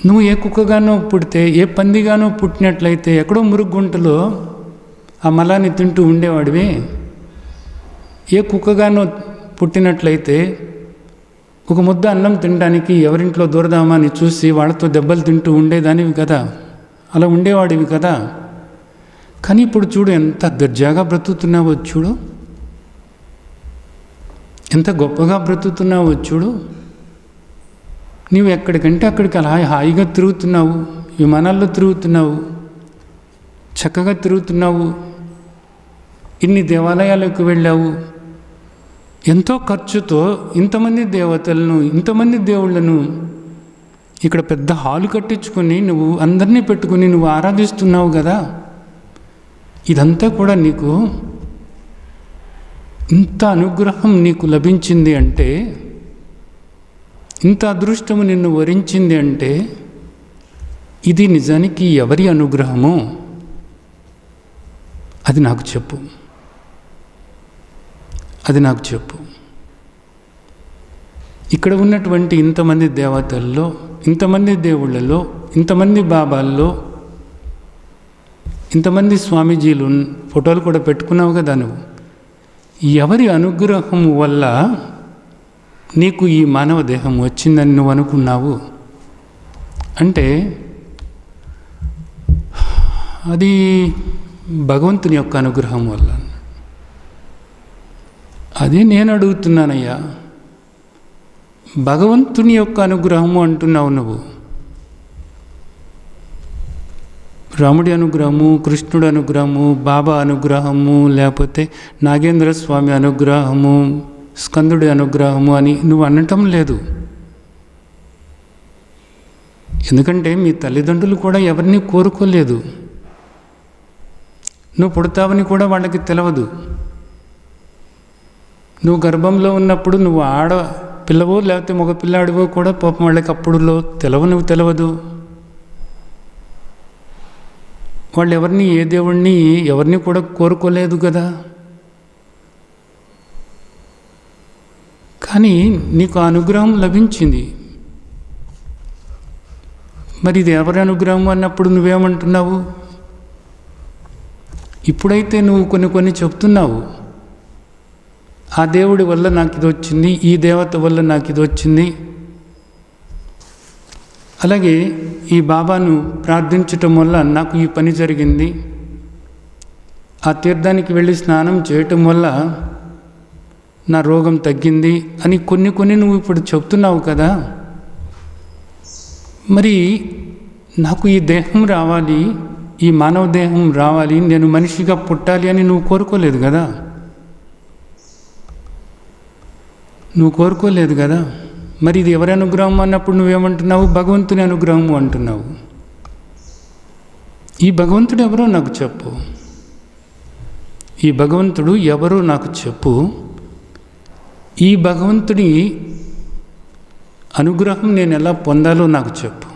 నువ్వు ఏ కుక్కగానో పుడితే, ఏ పందిగానో పుట్టినట్లయితే ఎక్కడో మురుగుంటలో ఆ మలాన్ని తింటూ ఉండేవాడివి. ఏ కుక్కగానో పుట్టినట్లయితే ఒక ముద్ద అన్నం తినడానికి ఎవరింట్లో దూరదామా అని చూసి వాళ్ళతో దెబ్బలు తింటూ ఉండేదానివి కదా, అలా ఉండేవాడివి కదా. కానీ ఇప్పుడు చూడు, ఎంత దర్జాగా బ్రతుకుతున్నావో చూడు, ఎంత గొప్పగా బ్రతుకుతున్నావో చూడు. నీవు ఎక్కడికంటే అక్కడికి అలా హాయిగా తిరుగుతున్నావు, విమానాల్లో తిరుగుతున్నావు, చక్కగా తిరుగుతున్నావు, ఇన్ని దేవాలయాలకు వెళ్ళావు. ఎంతో ఖర్చుతో ఇంతమంది దేవతలను, ఇంతమంది దేవుళ్ళను ఇక్కడ పెద్ద హాలు కట్టించుకొని నువ్వు అందరినీ పెట్టుకుని నువ్వు ఆరాధిస్తున్నావు కదా. ఇదంతా కూడా నీకు ఇంత అనుగ్రహం నీకు లభించింది అంటే, ఇంత అదృష్టము నిన్ను వరించింది అంటే ఇది నిజానికి ఎవరి అనుగ్రహము? అది నాకు చెప్పు, అది నాకు చెప్పు. ఇక్కడ ఉన్నటువంటి ఇంతమంది దేవతల్లో, ఇంతమంది దేవుళ్ళలో, ఇంతమంది బాబాల్లో, ఇంతమంది స్వామీజీలు ఫోటోలు కూడా పెట్టుకున్నావు కదా. నువ్వు ఎవరి అనుగ్రహం వల్ల నీకు ఈ మానవ దేహం వచ్చిందని నువ్వు అనుకున్నావు అంటే అది భగవంతుని యొక్క అనుగ్రహం వల్ల. అది నేను అడుగుతున్నానయ్యా, భగవంతుని యొక్క అనుగ్రహము అంటున్నావు నువ్వు. రాముడి అనుగ్రహము, కృష్ణుడి అనుగ్రహము, బాబా అనుగ్రహము, లేకపోతే నాగేంద్ర స్వామి అనుగ్రహము, స్కందుడి అనుగ్రహము అని నువ్వు అనటం లేదు. ఎందుకంటే మీ తల్లిదండ్రులు కూడా ఎవరిని కోరుకోలేదు. నువ్వు పుడతావని కూడా వాళ్ళకి తెలియదు. నువ్వు గర్భంలో ఉన్నప్పుడు నువ్వు ఆడ పిల్లవో లేకపోతే మగ పిల్లాడివో కూడా పాపం వాళ్ళకి అప్పుడులో తెలియదు. వాళ్ళు ఎవరిని, ఏ దేవుణ్ణి, ఎవరిని కూడా కోరుకోలేదు కదా. కానీ నీకు ఆ అనుగ్రహం లభించింది. మరి ఇది ఎవరి అనుగ్రహం అన్నప్పుడు నువ్వేమంటున్నావు? ఇప్పుడైతే నువ్వు కొన్ని చెప్తున్నావు. ఆ దేవుడి వల్ల నాకు ఇది వచ్చింది, ఈ దేవత వల్ల నాకు ఇది వచ్చింది, అలాగే ఈ బాబాను ప్రార్థించటం వల్ల నాకు ఈ పని జరిగింది, ఆ తీర్థానికి వెళ్ళి స్నానం చేయటం వల్ల నా రోగం తగ్గింది అని కొన్ని నువ్వు ఇప్పుడు చెప్తున్నావు కదా. మరి నాకు ఈ దేహం రావాలి, ఈ మానవ దేహం రావాలి, నేను మనిషిగా పుట్టాలి అని నువ్వు కోరుకోలేదు కదా. నువ్వు కోరుకోలేదు కదా. మరి ఇది ఎవరి అనుగ్రహం అన్నప్పుడు నువ్వేమంటున్నావు? భగవంతుని అనుగ్రహము అంటున్నావు. ఈ భగవంతుడు ఎవరో నాకు చెప్పు. ఈ భగవంతుడు ఎవరో నాకు చెప్పు. ఈ భగవంతుడి అనుగ్రహం నేను ఎలా పొందాలో నాకు చెప్పు.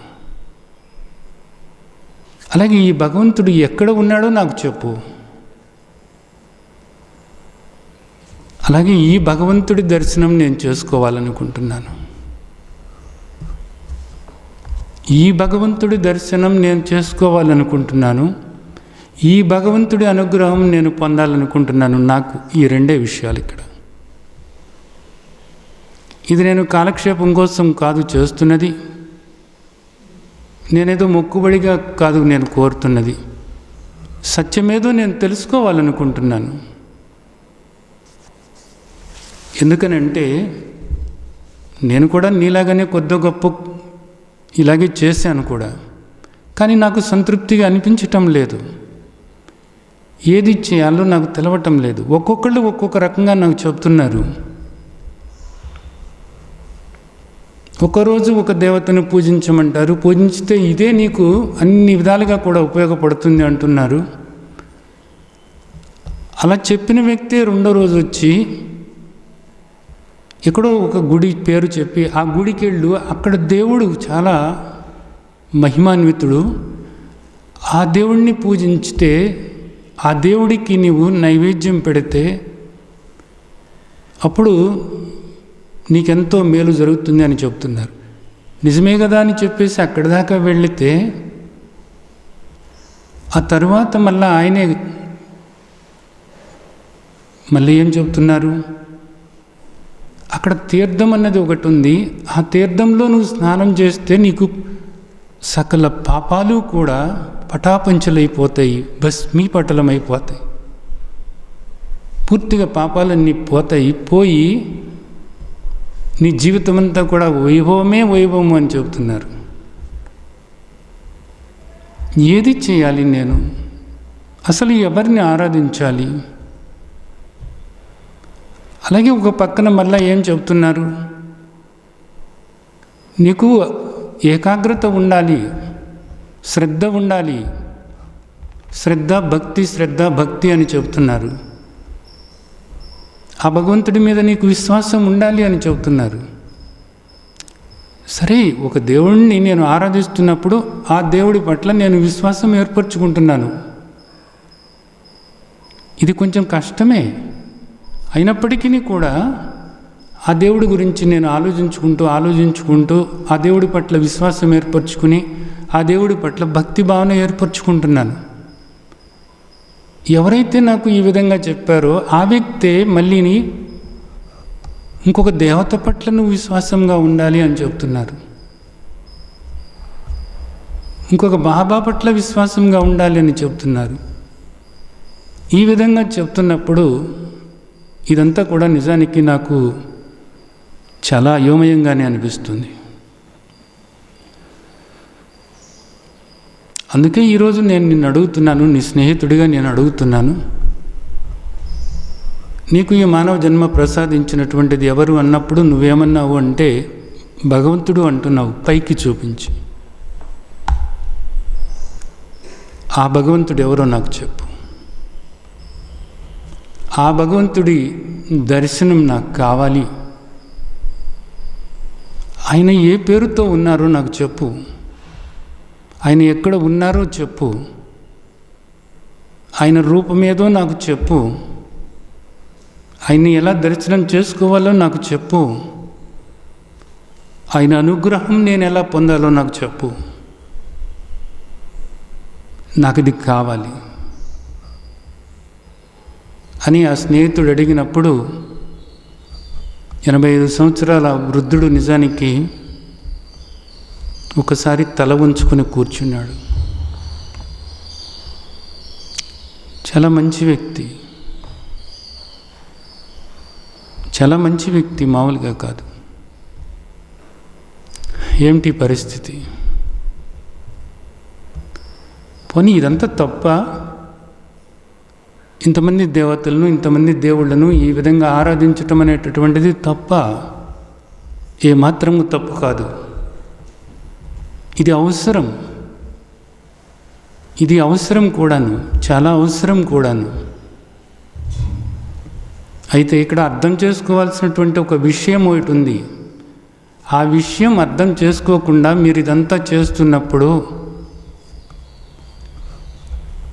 అలాగే ఈ భగవంతుడు ఎక్కడ ఉన్నాడో నాకు చెప్పు. అలాగే ఈ భగవంతుడి దర్శనం నేను చేసుకోవాలనుకుంటున్నాను. ఈ భగవంతుడి దర్శనం నేను చేసుకోవాలనుకుంటున్నాను. ఈ భగవంతుడి అనుగ్రహం నేను పొందాలనుకుంటున్నాను. నాకు ఈ రెండే విషయాలు ఇక్కడ. ఇది నేను కాలక్షేపం కోసం కాదు చేస్తున్నది, నేనేదో మొక్కుబడిగా కాదు నేను కోరుతున్నది. సత్యమేదో నేను తెలుసుకోవాలనుకుంటున్నాను. ఎందుకనంటే నేను కూడా నీలాగానే కొద్ది గొప్ప ఇలాగే చేశాను కూడా, కానీ నాకు సంతృప్తిగా అనిపించటం లేదు. ఏది చేయాలో నాకు తెలవటం లేదు. ఒక్కొక్కళ్ళు ఒక్కొక్క రకంగా నాకు చెప్తున్నారు. ఒకరోజు ఒక దేవతను పూజించమంటారు, పూజించితే ఇదే నీకు అన్ని విధాలుగా కూడా ఉపయోగపడుతుంది అంటున్నారు. అలా చెప్పిన వ్యక్తి రెండో రోజు వచ్చి ఎక్కడో ఒక గుడి పేరు చెప్పి ఆ గుడికి వెళ్ళు, అక్కడ దేవుడు చాలా మహిమాన్వితుడు, ఆ దేవుడిని పూజించితే, ఆ దేవుడికి నీవు నైవేద్యం పెడితే అప్పుడు నీకెంతో మేలు జరుగుతుంది అని చెప్తున్నారు. నిజమే కదా అని చెప్పేసి అక్కడి దాకా వెళితే ఆ తరువాత ఆయనే మళ్ళీ ఏం చెప్తున్నారు, అక్కడ తీర్థం అన్నది ఒకటి ఉంది, ఆ తీర్థంలో నువ్వు స్నానం చేస్తే నీకు సకల పాపాలు కూడా పటాపంచలైపోతాయి, భస్మీపటలమైపోతాయి. పూర్తిగా పాపాలన్నీ పోయి నీ జీవితం అంతా కూడా వైభవమే వైభవం అని చెబుతున్నారు. ఏది చేయాలి నేను? అసలు ఎవరిని ఆరాధించాలి? అలాగే ఒక పక్కన మళ్ళీ ఏం చెబుతున్నారు, నీకు ఏకాగ్రత ఉండాలి, శ్రద్ధ ఉండాలి, శ్రద్ధ భక్తి అని చెబుతున్నారు. ఆ భగవంతుడి మీద నీకు విశ్వాసం ఉండాలి అని చెబుతున్నారు. సరే, ఒక దేవుడిని నేను ఆరాధిస్తున్నప్పుడు ఆ దేవుడి పట్ల నేను విశ్వాసం ఏర్పరచుకుంటున్నాను. ఇది కొంచెం కష్టమే. అయినప్పటికీ కూడా ఆ దేవుడి గురించి నేను ఆలోచించుకుంటూ ఆ దేవుడి పట్ల విశ్వాసం ఏర్పరచుకుని ఆ దేవుడి పట్ల భక్తి భావన ఏర్పరచుకుంటున్నాను. ఎవరైతే నాకు ఈ విధంగా చెప్పారో ఆ వ్యక్తే మళ్ళీని ఇంకొక దేవత పట్ల నువ్వు విశ్వాసంగా ఉండాలి అని చెప్తున్నారు. ఇంకొక బాబా పట్ల విశ్వాసంగా ఉండాలి అని చెప్తున్నారు. ఈ విధంగా చెప్తున్నప్పుడు ఇదంతా కూడా నిజానికి నాకు చాలా అయోమయంగానే అనిపిస్తుంది. అందుకే ఈరోజు నేను నిన్ను అడుగుతున్నాను, నీ స్నేహితుడిగా నేను అడుగుతున్నాను, నీకు ఈ మానవ జన్మ ప్రసాదించినటువంటిది ఎవరు అన్నప్పుడు నువ్వేమన్నావు అంటే భగవంతుడు అంటున్నావు. పైకి చూపించి ఆ భగవంతుడు ఎవరో నాకు చెప్పు. ఆ భగవంతుడి దర్శనం నాకు కావాలి. ఆయన ఏ పేరుతో ఉన్నారో నాకు చెప్పు. ఆయన ఎక్కడ ఉన్నారో చెప్పు. ఆయన రూపమేదో నాకు చెప్పు. ఆయన్ని ఎలా దర్శనం చేసుకోవాలో నాకు చెప్పు. ఆయన అనుగ్రహం నేను ఎలా పొందాలో నాకు చెప్పు. నాకు ఇది కావాలి అని ఆ స్నేహితుడు అడిగినప్పుడు 85 సంవత్సరాల వృద్ధుడు నిజానికి ఒకసారి తల వంచుకొని కూర్చున్నాడు. చాలా మంచి వ్యక్తి, మామూలుగా కాదు. ఏమిటి పరిస్థితి? పోనీ ఇదంతా తప్ప? ఇంతమంది దేవతలను, ఇంతమంది దేవుళ్లను ఈ విధంగా ఆరాధించటం అనేటటువంటిది తప్ప? ఏమాత్రము తప్పు కాదు. ఇది అవసరం కూడాను, చాలా అవసరం కూడాను. అయితే ఇక్కడ అర్థం చేసుకోవాల్సినటువంటి ఒక విషయం ఒకటి ఉంది. ఆ విషయం అర్థం చేసుకోకుండా మీరు ఇదంతా చేస్తున్నప్పుడు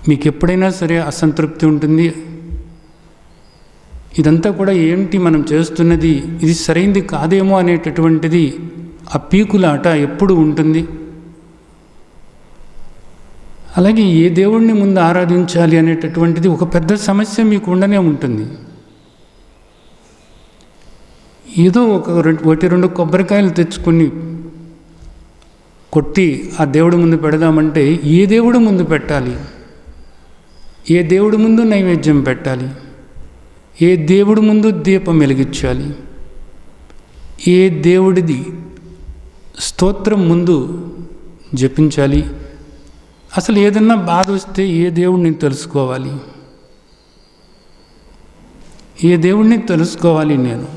మీకు ఎప్పుడైనా సరే అసంతృప్తి ఉంటుంది, ఇదంతా కూడా ఏంటి మనం చేస్తున్నది, ఇది సరైంది కాదేమో అనేటటువంటిది ఆ పీకులాట ఎప్పుడు ఉంటుంది. అలాగే ఏ దేవుణ్ణి ముందు ఆరాధించాలి అనేటటువంటిది ఒక పెద్ద సమస్య మీకు ఉండనే ఉంటుంది. ఏదో ఒకటి రెండు కొబ్బరికాయలు తెచ్చుకొని కొట్టి ఆ దేవుడి ముందు పెడదామంటే ఏ దేవుడి ముందు పెట్టాలి, ఏ దేవుడి ముందు నైవేద్యం పెట్టాలి, ఏ దేవుడి ముందు దీపం వెలిగించాలి, ఏ దేవుడిది స్తోత్రం ముందు జపించాలి, అసలు ఏదన్నా బాధ వస్తే ఏ దేవుడిని తెలుసుకోవాలి, ఏ దేవుడిని తెలుసుకోవాలి. నేను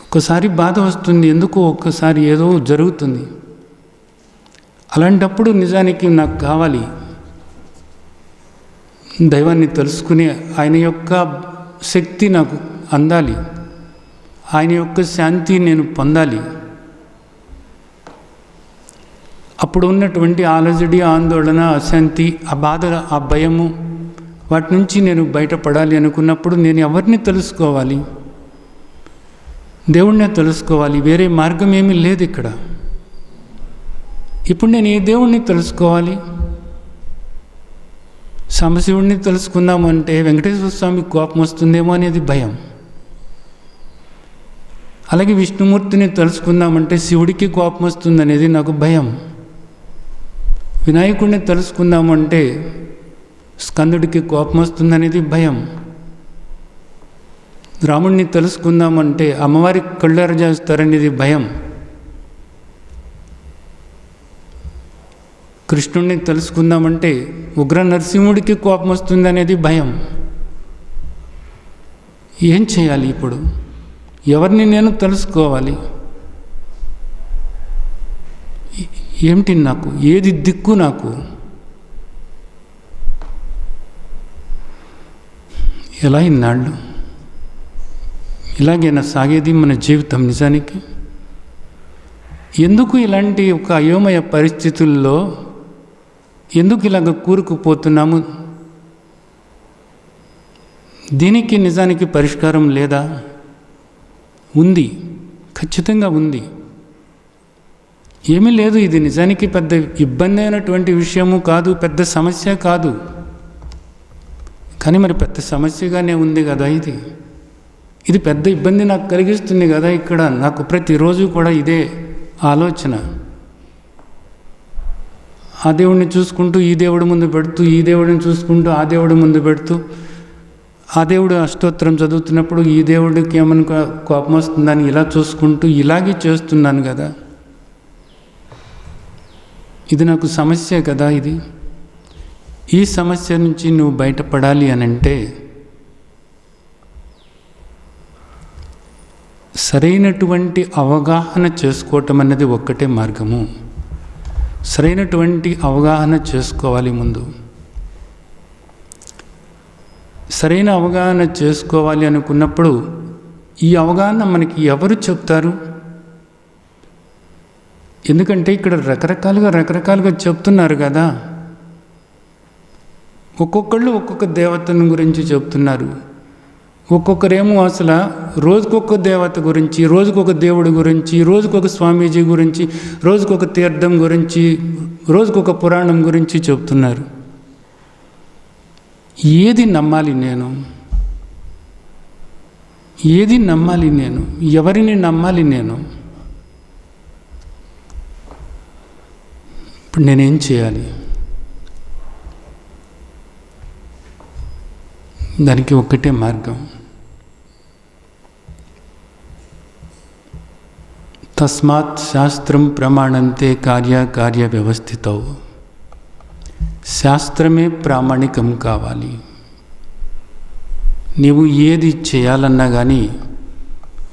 ఒక్కసారి బాధ వస్తుంది, ఎందుకో ఒక్కసారి ఏదో జరుగుతుంది. అలాంటప్పుడు నిజానికి నాకు కావాలి దైవాన్ని తెలుసుకుని ఆయన యొక్క శక్తి నాకు అందాలి, ఆయన యొక్క శాంతి నేను పొందాలి. అప్పుడు ఉన్నటువంటి అలజడి, ఆందోళన, అశాంతి, ఆ బాధ, ఆ భయము, వాటి నుంచి నేను బయటపడాలి అనుకున్నప్పుడు నేను ఎవరిని తెలుసుకోవాలి? దేవుణ్ణే తెలుసుకోవాలి. వేరే మార్గం ఏమీ లేదు ఇక్కడ. ఇప్పుడు నేను ఏ దేవుణ్ణి తెలుసుకోవాలి? సాంబశివుడిని తెలుసుకుందామంటే వెంకటేశ్వర స్వామి కోపం వస్తుందేమో అనేది భయం. అలాగే విష్ణుమూర్తిని తెలుసుకుందామంటే శివుడికి కోపం వస్తుందనేది నాకు భయం. వినాయకుడిని తెలుసుకుందామంటే స్కందుడికి కోపం వస్తుందనేది భయం. రాముడిని తెలుసుకుందామంటే అమ్మవారి కళ్ళెర చేస్తారనేది భయం. కృష్ణుడిని తెలుసుకుందామంటే ఉగ్ర నరసింహుడికి కోపం వస్తుందనేది భయం. ఏం చేయాలి ఇప్పుడు? ఎవరిని నేను తెలుసుకోవాలి? ఏమిటి నాకు? ఏది దిక్కు నాకు? ఎలా ఇన్నాళ్ళు ఇలాగైనా సాగేది మన జీవితం? నిజానికి ఎందుకు ఇలాంటి ఒక అయోమయ పరిస్థితుల్లో ఎందుకు ఇలాగ కూరుకుపోతున్నాము? దీనికి నిజానికి పరిష్కారం లేదా? ఉంది, ఖచ్చితంగా ఉంది. ఏమీ లేదు. ఇది నిజానికి పెద్ద ఇబ్బంది అయినటువంటి విషయము కాదు, పెద్ద సమస్య కాదు. కానీ మరి పెద్ద సమస్యగానే ఉంది కదా ఇది పెద్ద ఇబ్బంది నాకు కలిగిస్తుంది కదా. ఇక్కడ నాకు ప్రతిరోజు కూడా ఇదే ఆలోచన. ఆ దేవుడిని చూసుకుంటూ ఈ దేవుడి ముందు పెడుతూ, ఈ దేవుడిని చూసుకుంటూ ఆ దేవుడి ముందు పెడుతూ, ఆ దేవుడు అష్టోత్తరం చదువుతున్నప్పుడు ఈ దేవుడికి ఏమైనా కోపం వస్తుందని ఇలా చూసుకుంటూ ఇలాగే చేస్తున్నాను కదా. ఇది నాకు సమస్య కదా. ఈ సమస్య నుంచి నువ్వు బయటపడాలి అనంటే సరైనటువంటి అవగాహన చేసుకోవటం అనేది ఒక్కటే మార్గము. సరైనటువంటి అవగాహన చేసుకోవాలి. ముందు సరైన అవగాహన చేసుకోవాలి అనుకున్నప్పుడు ఈ అవగాహన మనకి ఎవరు చెప్తారు? ఎందుకంటే ఇక్కడ రకరకాలుగా చెప్తున్నారు కదా. ఒక్కొక్కళ్ళు ఒక్కొక్క దేవతను గురించి చెప్తున్నారు. ఒక్కొక్కరేమో అసలు రోజుకొక దేవత గురించి, రోజుకొక దేవుడి గురించి, రోజుకొక స్వామీజీ గురించి, రోజుకొక తీర్థం గురించి, రోజుకొక పురాణం గురించి చెప్తున్నారు. ఏది నమ్మాలి నేను? ఏది నమ్మాలి నేను? ఎవరిని నమ్మాలి నేను? ఇప్పుడు నేనేం చేయాలి? దానికి ఒక్కటే మార్గం. తస్మాత్ శాస్త్రం ప్రమాణంతే కార్య వ్యవస్థితౌ. శాస్త్రమే ప్రామాణికం కావాలి. నీవు ఏది చేయాలన్నా కానీ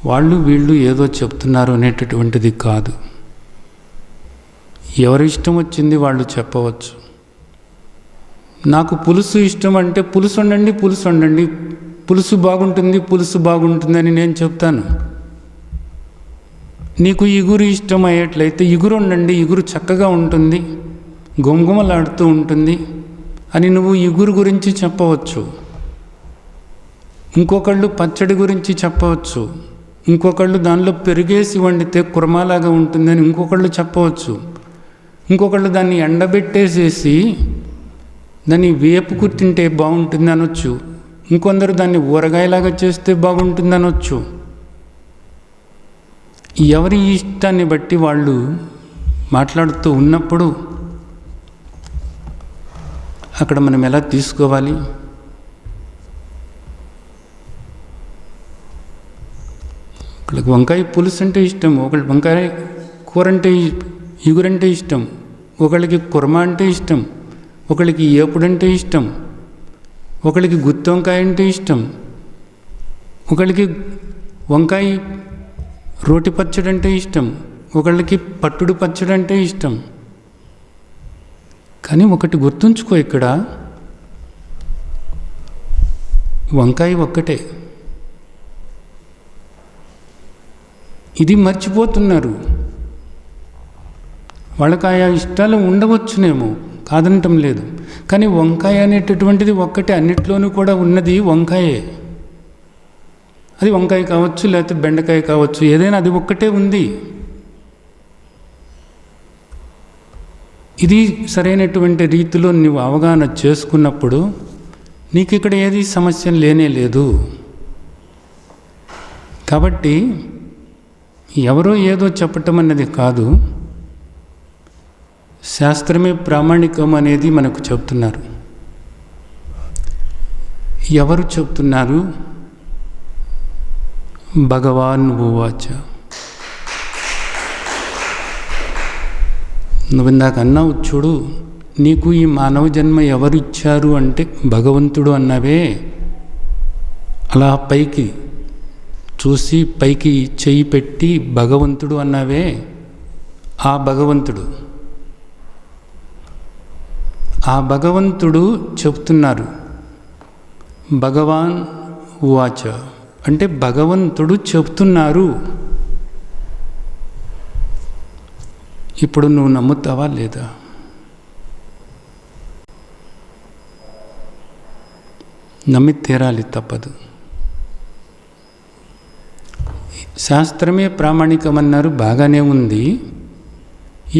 వాళ్ళు వీళ్ళు ఏదో చెప్తున్నారు అనేటటువంటిది కాదు. ఎవరి ఇష్టం వచ్చింది వాళ్ళు చెప్పవచ్చు. నాకు పులుసు ఇష్టం అంటే పులుసు వండండి, పులుసు బాగుంటుందని నేను చెప్తాను. నీకు ఇగురు ఇష్టం అయ్యేట్లయితే ఇగురు వండండి, ఇగురు చక్కగా ఉంటుంది, గుమగుమలాడుతూ ఉంటుంది అని నువ్వు ఇగురు గురించి చెప్పవచ్చు. ఇంకొకళ్ళు పచ్చడి గురించి చెప్పవచ్చు, ఇంకొకళ్ళు దానిలో పెరుగేసి వండితే కుర్మాలాగా ఉంటుందని ఇంకొకళ్ళు చెప్పవచ్చు, ఇంకొకళ్ళు దాన్ని ఎండబెట్టేసేసి దాన్ని వేపుకు తింటే బాగుంటుంది అనొచ్చు, ఇంకొందరు దాన్ని ఊరగాయలాగా చేస్తే బాగుంటుంది అనొచ్చు. ఎవరి ఇష్టాన్ని బట్టి వాళ్ళు మాట్లాడుతూ ఉన్నప్పుడు అక్కడ మనం ఎలా తీసుకోవాలి? ఒకళ్ళకి వంకాయ పులుసు అంటే ఇష్టం, ఒకళ్ళకి వంకాయ కూర అంటే ఇగురంటే ఇష్టం, ఒకళ్ళకి కుర్మా అంటే ఇష్టం, ఒకళ్ళకి ఏపుడంటే ఇష్టం, ఒకళ్ళకి గుత్తి వంకాయ అంటే ఇష్టం, ఒకళ్ళకి వంకాయ రోటి పచ్చడి అంటే ఇష్టం, ఒకళ్ళకి పట్టుడు పచ్చడి అంటే ఇష్టం. కానీ ఒకటి గుర్తుంచుకో, ఇక్కడ వంకాయ ఒక్కటే. ఇది మర్చిపోతున్నారు. వాళ్ళకి ఆయా ఇష్టాలు ఉండవచ్చునేమో, కాదనటం లేదు. కానీ వంకాయ అనేటటువంటిది ఒక్కటే, అన్నిట్లోనూ కూడా ఉన్నది వంకాయే. అది వంకాయ కావచ్చు, లేకపోతే బెండకాయ కావచ్చు, ఏదైనా అది ఒక్కటే ఉంది. ఇది సరైనటువంటి రీతిలో నువ్వు అవగాహన చేసుకున్నప్పుడు నీకు ఇక్కడ ఏది సమస్య లేనే లేదు. కాబట్టి ఎవరో ఏదో చెప్పటం అన్నది కాదు, శాస్త్రమే ప్రామాణికం అనేది మనకు చెప్తున్నారు. ఎవరు చెప్తున్నారు? భగవాన్ ఉవాచ. నువ్వు ఇందాక అన్నావు చూడు, నీకు ఈ మానవ జన్మ ఎవరు ఇచ్చారు అంటే భగవంతుడు అన్నావే. అలా పైకి చూసి పైకి చెయ్యి పెట్టి భగవంతుడు అన్నావే, ఆ భగవంతుడు చెప్తున్నారు. భగవాన్ ఉవాచ అంటే భగవంతుడు చెప్తున్నారు. ఇప్పుడు నువ్వు నమ్ముతావా లేదా? నమ్మి తీరాలి, తప్పదు. శాస్త్రమే ప్రామాణికమన్నారు, బాగానే ఉంది.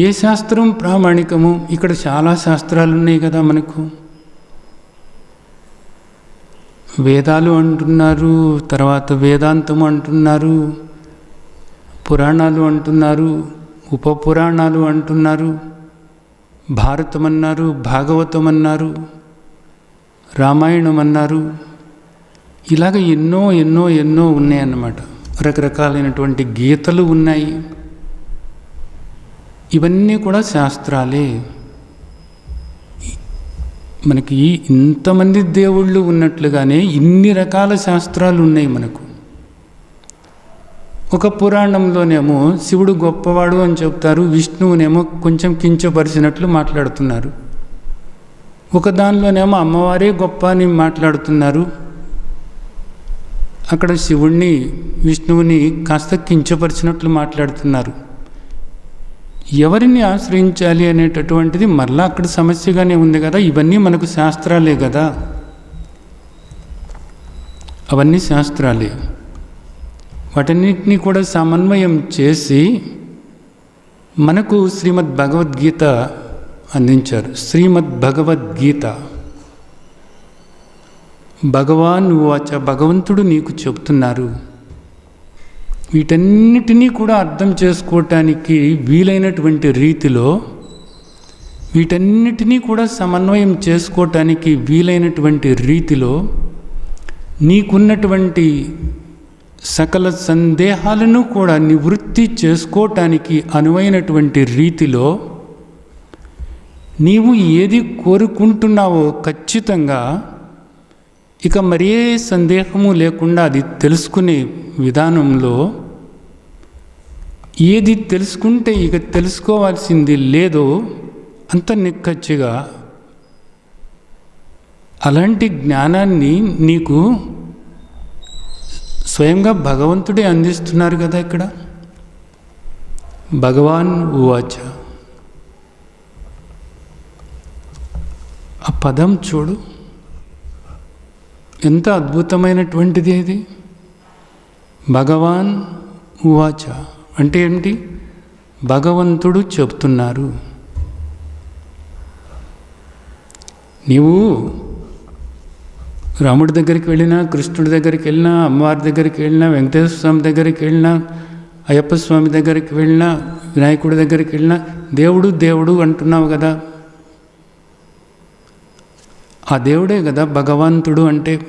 ఏ శాస్త్రం ప్రామాణికము? ఇక్కడ చాలా శాస్త్రాలు ఉన్నాయి కదా మనకు. వేదాలు అంటున్నారు, తర్వాత వేదాంతం అంటున్నారు, పురాణాలు అంటున్నారు, ఉపపురాణాలు అంటున్నారు, భారతం అన్నారు, భాగవతం అన్నారు, రామాయణం అన్నారు. ఇలాగ ఎన్నో ఎన్నో ఎన్నో ఉన్నాయన్నమాట. రకరకాలైనటువంటి గీతలు ఉన్నాయి. ఇవన్నీ కూడా శాస్త్రాలే. మనకి ఇంతమంది దేవుళ్ళు ఉన్నట్లుగానే ఇన్ని రకాల శాస్త్రాలు ఉన్నాయి మనకు. ఒక పురాణంలోనేమో శివుడు గొప్పవాడు అని చెప్తారు, విష్ణువునేమో కొంచెం కించపరిచినట్లు మాట్లాడుతున్నారు. ఒక దానిలోనేమో అమ్మవారే గొప్ప అని మాట్లాడుతున్నారు. అక్కడ శివుణ్ణి విష్ణువుని కాస్త కించపరిచినట్లు మాట్లాడుతున్నారు. ఎవరిని ఆశ్రయించాలి అనేటటువంటిది మరలా అక్కడ సమస్యగానే ఉంది కదా. ఇవన్నీ మనకు శాస్త్రాలే కదా, అవన్నీ శాస్త్రాలే. వాటన్నిటినీ కూడా సమన్వయం చేసి మనకు శ్రీమద్ భగవద్గీత అందించారు. శ్రీమద్ భగవద్గీత. భగవాన్ ఉవాచ, భగవంతుడు నీకు చెప్తున్నారు. వీటన్నిటినీ కూడా అర్థం చేసుకోవటానికి వీలైనటువంటి రీతిలో, వీటన్నిటినీ కూడా సమన్వయం చేసుకోవటానికి వీలైనటువంటి రీతిలో నీకున్నటువంటి సకల సందేహాలను కూడా నివృత్తి చేసుకోవటానికి అనువైనటువంటి రీతిలో నీవు ఏది కోరుకుంటున్నావో ఖచ్చితంగా ఇక మరే సందేహము లేకుండా అది తెలుసుకునే విధానంలో, ఏది తెలుసుకుంటే ఇక తెలుసుకోవాల్సింది లేదో అంత నిక్కచ్చిగా అలాంటి జ్ఞానాన్ని నీకు స్వయంగా భగవంతుడే అందిస్తున్నారు కదా. ఇక్కడ భగవాన్ ఉవాచ, ఆ పదం చూడు, ఎంత అద్భుతమైనటువంటిది ఇది. భగవాన్ ఉవాచ అంటే ఏమిటి? భగవంతుడు చెప్తున్నారు. నీవు రాముడి దగ్గరికి వెళ్ళినా, కృష్ణుడి దగ్గరికి వెళ్ళినా, అమ్మవారి దగ్గరికి వెళ్ళినా, వెంకటేశ్వర స్వామి దగ్గరికి వెళ్ళినా, అయ్యప్ప స్వామి దగ్గరికి వెళ్ళినా, వినాయకుడి దగ్గరికి వెళ్ళినా దేవుడు దేవుడు అంటున్నావు కదా. ఆ దేవుడే కదా భగవంతుడు అంటే.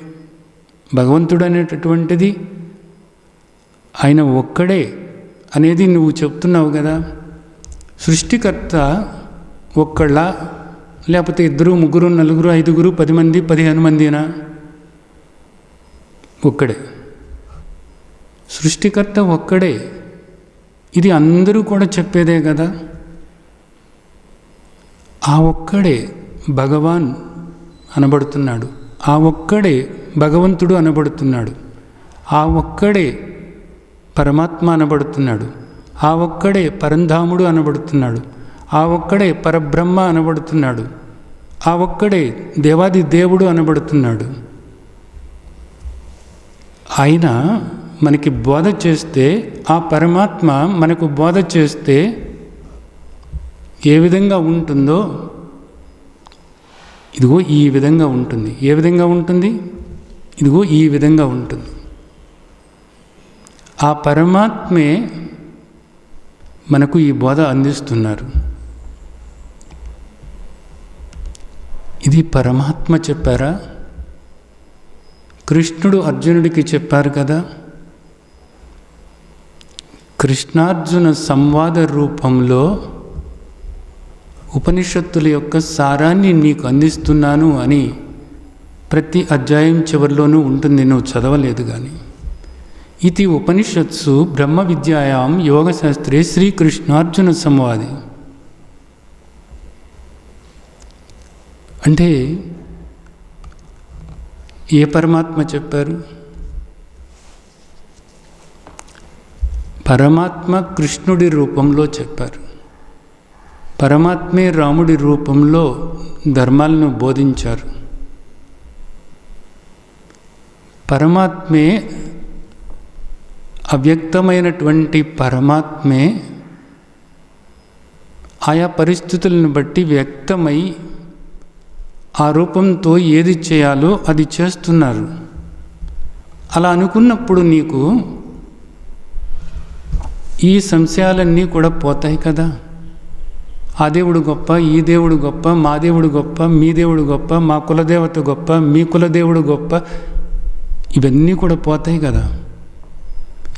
భగవంతుడు అనేటటువంటిది ఆయన ఒక్కడే అనేది నువ్వు చెప్తున్నావు కదా. సృష్టికర్త ఒక్కళ్ళ, లేకపోతే 2, 3, 4, 5, 10 మంది, 15 మందినా? ఒక్కడే. సృష్టికర్త ఒక్కడే. ఇది అందరూ కూడా చెప్పేదే కదా. ఆ ఒక్కడే భగవాన్ అనబడుతున్నాడు. ఆ ఒక్కడే భగవంతుడు అనబడుతున్నాడు. ఆ ఒక్కడే పరమాత్మ అనబడుతున్నాడు. ఆ ఒక్కడే పరంధాముడు అనబడుతున్నాడు. ఆ ఒక్కడే పరబ్రహ్మ అనబడుతున్నాడు. ఆ ఒక్కడే దేవాది దేవుడు అనబడుతున్నాడు. ఆయన మనకి బోధ చేస్తే, ఆ పరమాత్మ మనకు బోధ చేస్తే ఏ విధంగా ఉంటుందో ఇదిగో ఈ విధంగా ఉంటుంది. ఏ విధంగా ఉంటుంది? ఇదిగో ఈ విధంగా ఉంటుంది. ఆ పరమాత్మే మనకు ఈ బోధ అందిస్తున్నారు. ఇది పరమాత్మ చెప్పారా? కృష్ణుడు అర్జునుడికి చెప్పారు కదా. కృష్ణార్జున సంవాద రూపంలో ఉపనిషత్తుల యొక్క సారాన్ని నీకు అందిస్తున్నాను అని ప్రతి అధ్యాయం చివరిలోనూ ఉంటుంది. నువ్వు చదవలేదు కానీ. ఇది ఉపనిషత్సు బ్రహ్మ విద్యాయాం యోగశాస్త్రే శ్రీకృష్ణార్జున సంవాదే. అంటే ఏ పరమాత్మ చెప్పారు? పరమాత్మ కృష్ణుడి రూపంలో చెప్పారు. పరమాత్మే రాముడి రూపంలో ధర్మాలను బోధించారు. పరమాత్మే, అవ్యక్తమైనటువంటి పరమాత్మే ఆయా పరిస్థితులను బట్టి వ్యక్తమై ఆ రూపంతో ఏది చేయాలో అది చేస్తున్నారు. అలా అనుకున్నప్పుడు నీకు ఈ సంశయాలన్నీ కూడా పోతాయి కదా. ఆ దేవుడు గొప్ప, ఈ దేవుడు గొప్ప, మా దేవుడు గొప్ప, మీ దేవుడు గొప్ప, మా కులదేవత గొప్ప, మీ కులదేవుడు గొప్ప, ఇవన్నీ కూడా పోతాయి కదా.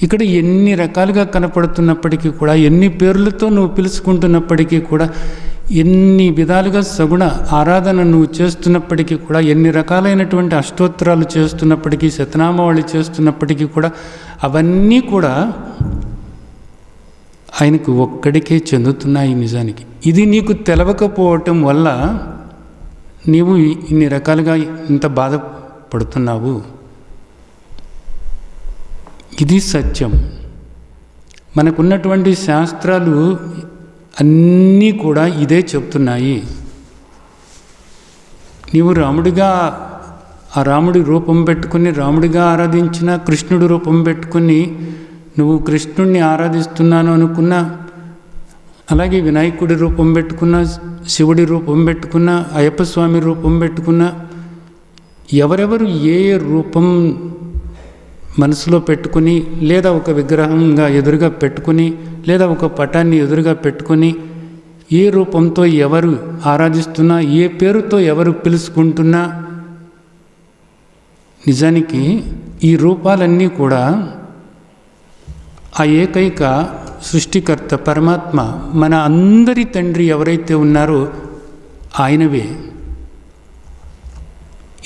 ఇక్కడ ఎన్ని రకాలుగా కనపడుతున్నప్పటికీ కూడా, ఎన్ని పేర్లతో నువ్వు పిలుచుకుంటున్నప్పటికీ కూడా, ఎన్ని విధాలుగా సగుణ ఆరాధన నువ్వు చేస్తున్నప్పటికీ కూడా, ఎన్ని రకాలైనటువంటి అష్టోత్తరాలు చేస్తున్నప్పటికీ, శతనామావళి చేస్తున్నప్పటికీ కూడా, అవన్నీ కూడా ఆయనకు ఒక్కడికే చెందుతున్నాయి నిజానికి. ఇది నీకు తెలవకపోవటం వల్ల నీవు ఇన్ని రకాలుగా ఇంత బాధపడుతున్నావు. ఇది సత్యం. మనకున్నటువంటి శాస్త్రాలు అన్నీ కూడా ఇదే చెప్తున్నాయి. నీవు రాముడిగా, ఆ రాముడి రూపం పెట్టుకుని రాముడిగా ఆరాధించిన, కృష్ణుడి రూపం పెట్టుకుని నువ్వు కృష్ణుడిని ఆరాధిస్తున్నాను అనుకున్నా, అలాగే వినాయకుడి రూపం పెట్టుకున్నా, శివుడి రూపం పెట్టుకున్నా, అయ్యప్ప స్వామి రూపం పెట్టుకున్నా, ఎవరెవరు ఏ రూపం మనసులో పెట్టుకుని, లేదా ఒక విగ్రహంగా ఎదురుగా పెట్టుకుని, లేదా ఒక పటాన్ని ఎదురుగా పెట్టుకుని, ఏ రూపంతో ఎవరు ఆరాధిస్తున్నా, ఏ పేరుతో ఎవరు పిలుచుకుంటున్నా, నిజానికి ఈ రూపాలన్నీ కూడా ఆ ఏకైక సృష్టికర్త పరమాత్మ, మన అందరి తండ్రి ఎవరైతే ఉన్నారో ఆయనవే.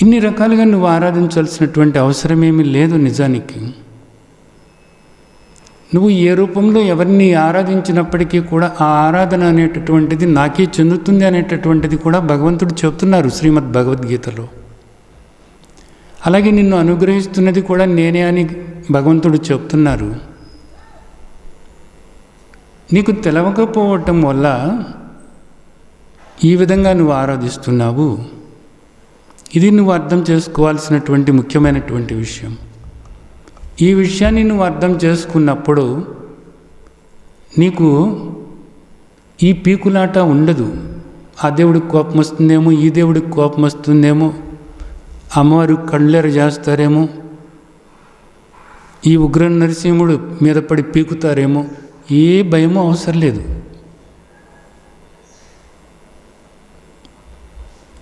ఇన్ని రకాలుగా నువ్వు ఆరాధించాల్సినటువంటి అవసరమేమీ లేదు. నిజానికి నువ్వు ఏ రూపంలో ఎవరిని ఆరాధించినప్పటికీ కూడా ఆ ఆరాధన అనేటటువంటిది నాకే చెందుతుంది అనేటటువంటిది కూడా భగవంతుడు చెప్తున్నారు శ్రీమద్ భగవద్గీతలో. అలాగే నిన్ను అనుగ్రహిస్తున్నది కూడా నేనే అని భగవంతుడు చెప్తున్నారు. నీకు తెలవకపోవటం వల్ల ఈ విధంగా నువ్వు ఆరాధిస్తున్నావు. ఇది నువ్వు అర్థం చేసుకోవాల్సినటువంటి ముఖ్యమైనటువంటి విషయం. ఈ విషయాన్ని నువ్వు అర్థం చేసుకున్నప్పుడు నీకు ఈ పీకులాట ఉండదు. ఆ దేవుడికి కోపం వస్తుందేమో, ఈ దేవుడికి కోపం వస్తుందేమో, అమ్మవారు కళ్ళెర చేస్తారేమో, ఈ ఉగ్ర నరసింహుడు మీద పడి పీకుతారేమో, ఏ భయమో అవసరం లేదు.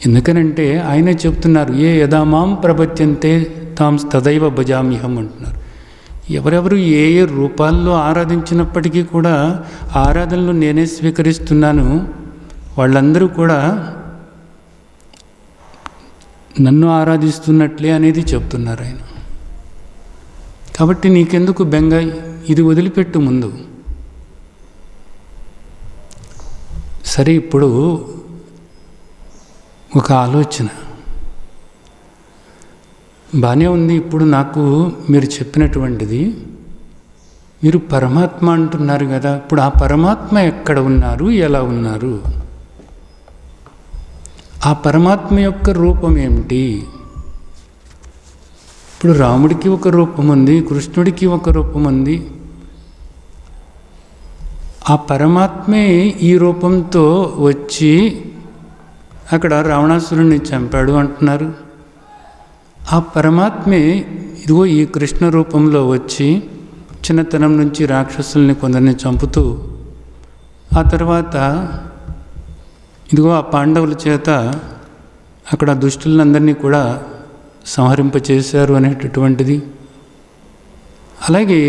ఎందుకనంటే ఆయనే చెప్తున్నారు, ఏ యథామాం ప్రపద్యంతే తాం తదైవ భజామ్యహం అంటున్నారు. ఎవరెవరు ఏ ఏ రూపాల్లో ఆరాధించినప్పటికీ కూడా ఆరాధనలు నేనే స్వీకరిస్తున్నాను, వాళ్ళందరూ కూడా నన్ను ఆరాధిస్తున్నట్లే అనేది చెప్తున్నారు ఆయన. కాబట్టి నీకెందుకు బెంగ, ఇది వదిలిపెట్టు ముందు. సరే, ఇప్పుడు ఒక ఆలోచన బాగానే ఉంది. ఇప్పుడు నాకు మీరు చెప్పినటువంటిది, మీరు పరమాత్మ అంటున్నారు కదా, ఇప్పుడు ఆ పరమాత్మ ఎక్కడ ఉన్నారు, ఎలా ఉన్నారు? ఆ పరమాత్మ యొక్క రూపం ఏమిటి? ఇప్పుడు రాముడికి ఒక రూపం ఉంది, కృష్ణుడికి ఒక రూపం ఉంది. ఆ పరమాత్మే ఈ రూపంతో వచ్చి అక్కడ రావణాసురుణ్ణి చంపాడు అంటున్నారు. ఆ పరమాత్మే ఇదిగో ఈ కృష్ణ రూపంలో వచ్చి చిన్నతనం నుంచి రాక్షసుల్ని కొందరిని చంపుతూ ఆ తర్వాత ఇదిగో ఆ పాండవుల చేత అక్కడ దుష్టులందరినీ కూడా సంహరింపచేశారు అనేటటువంటిది. అలాగే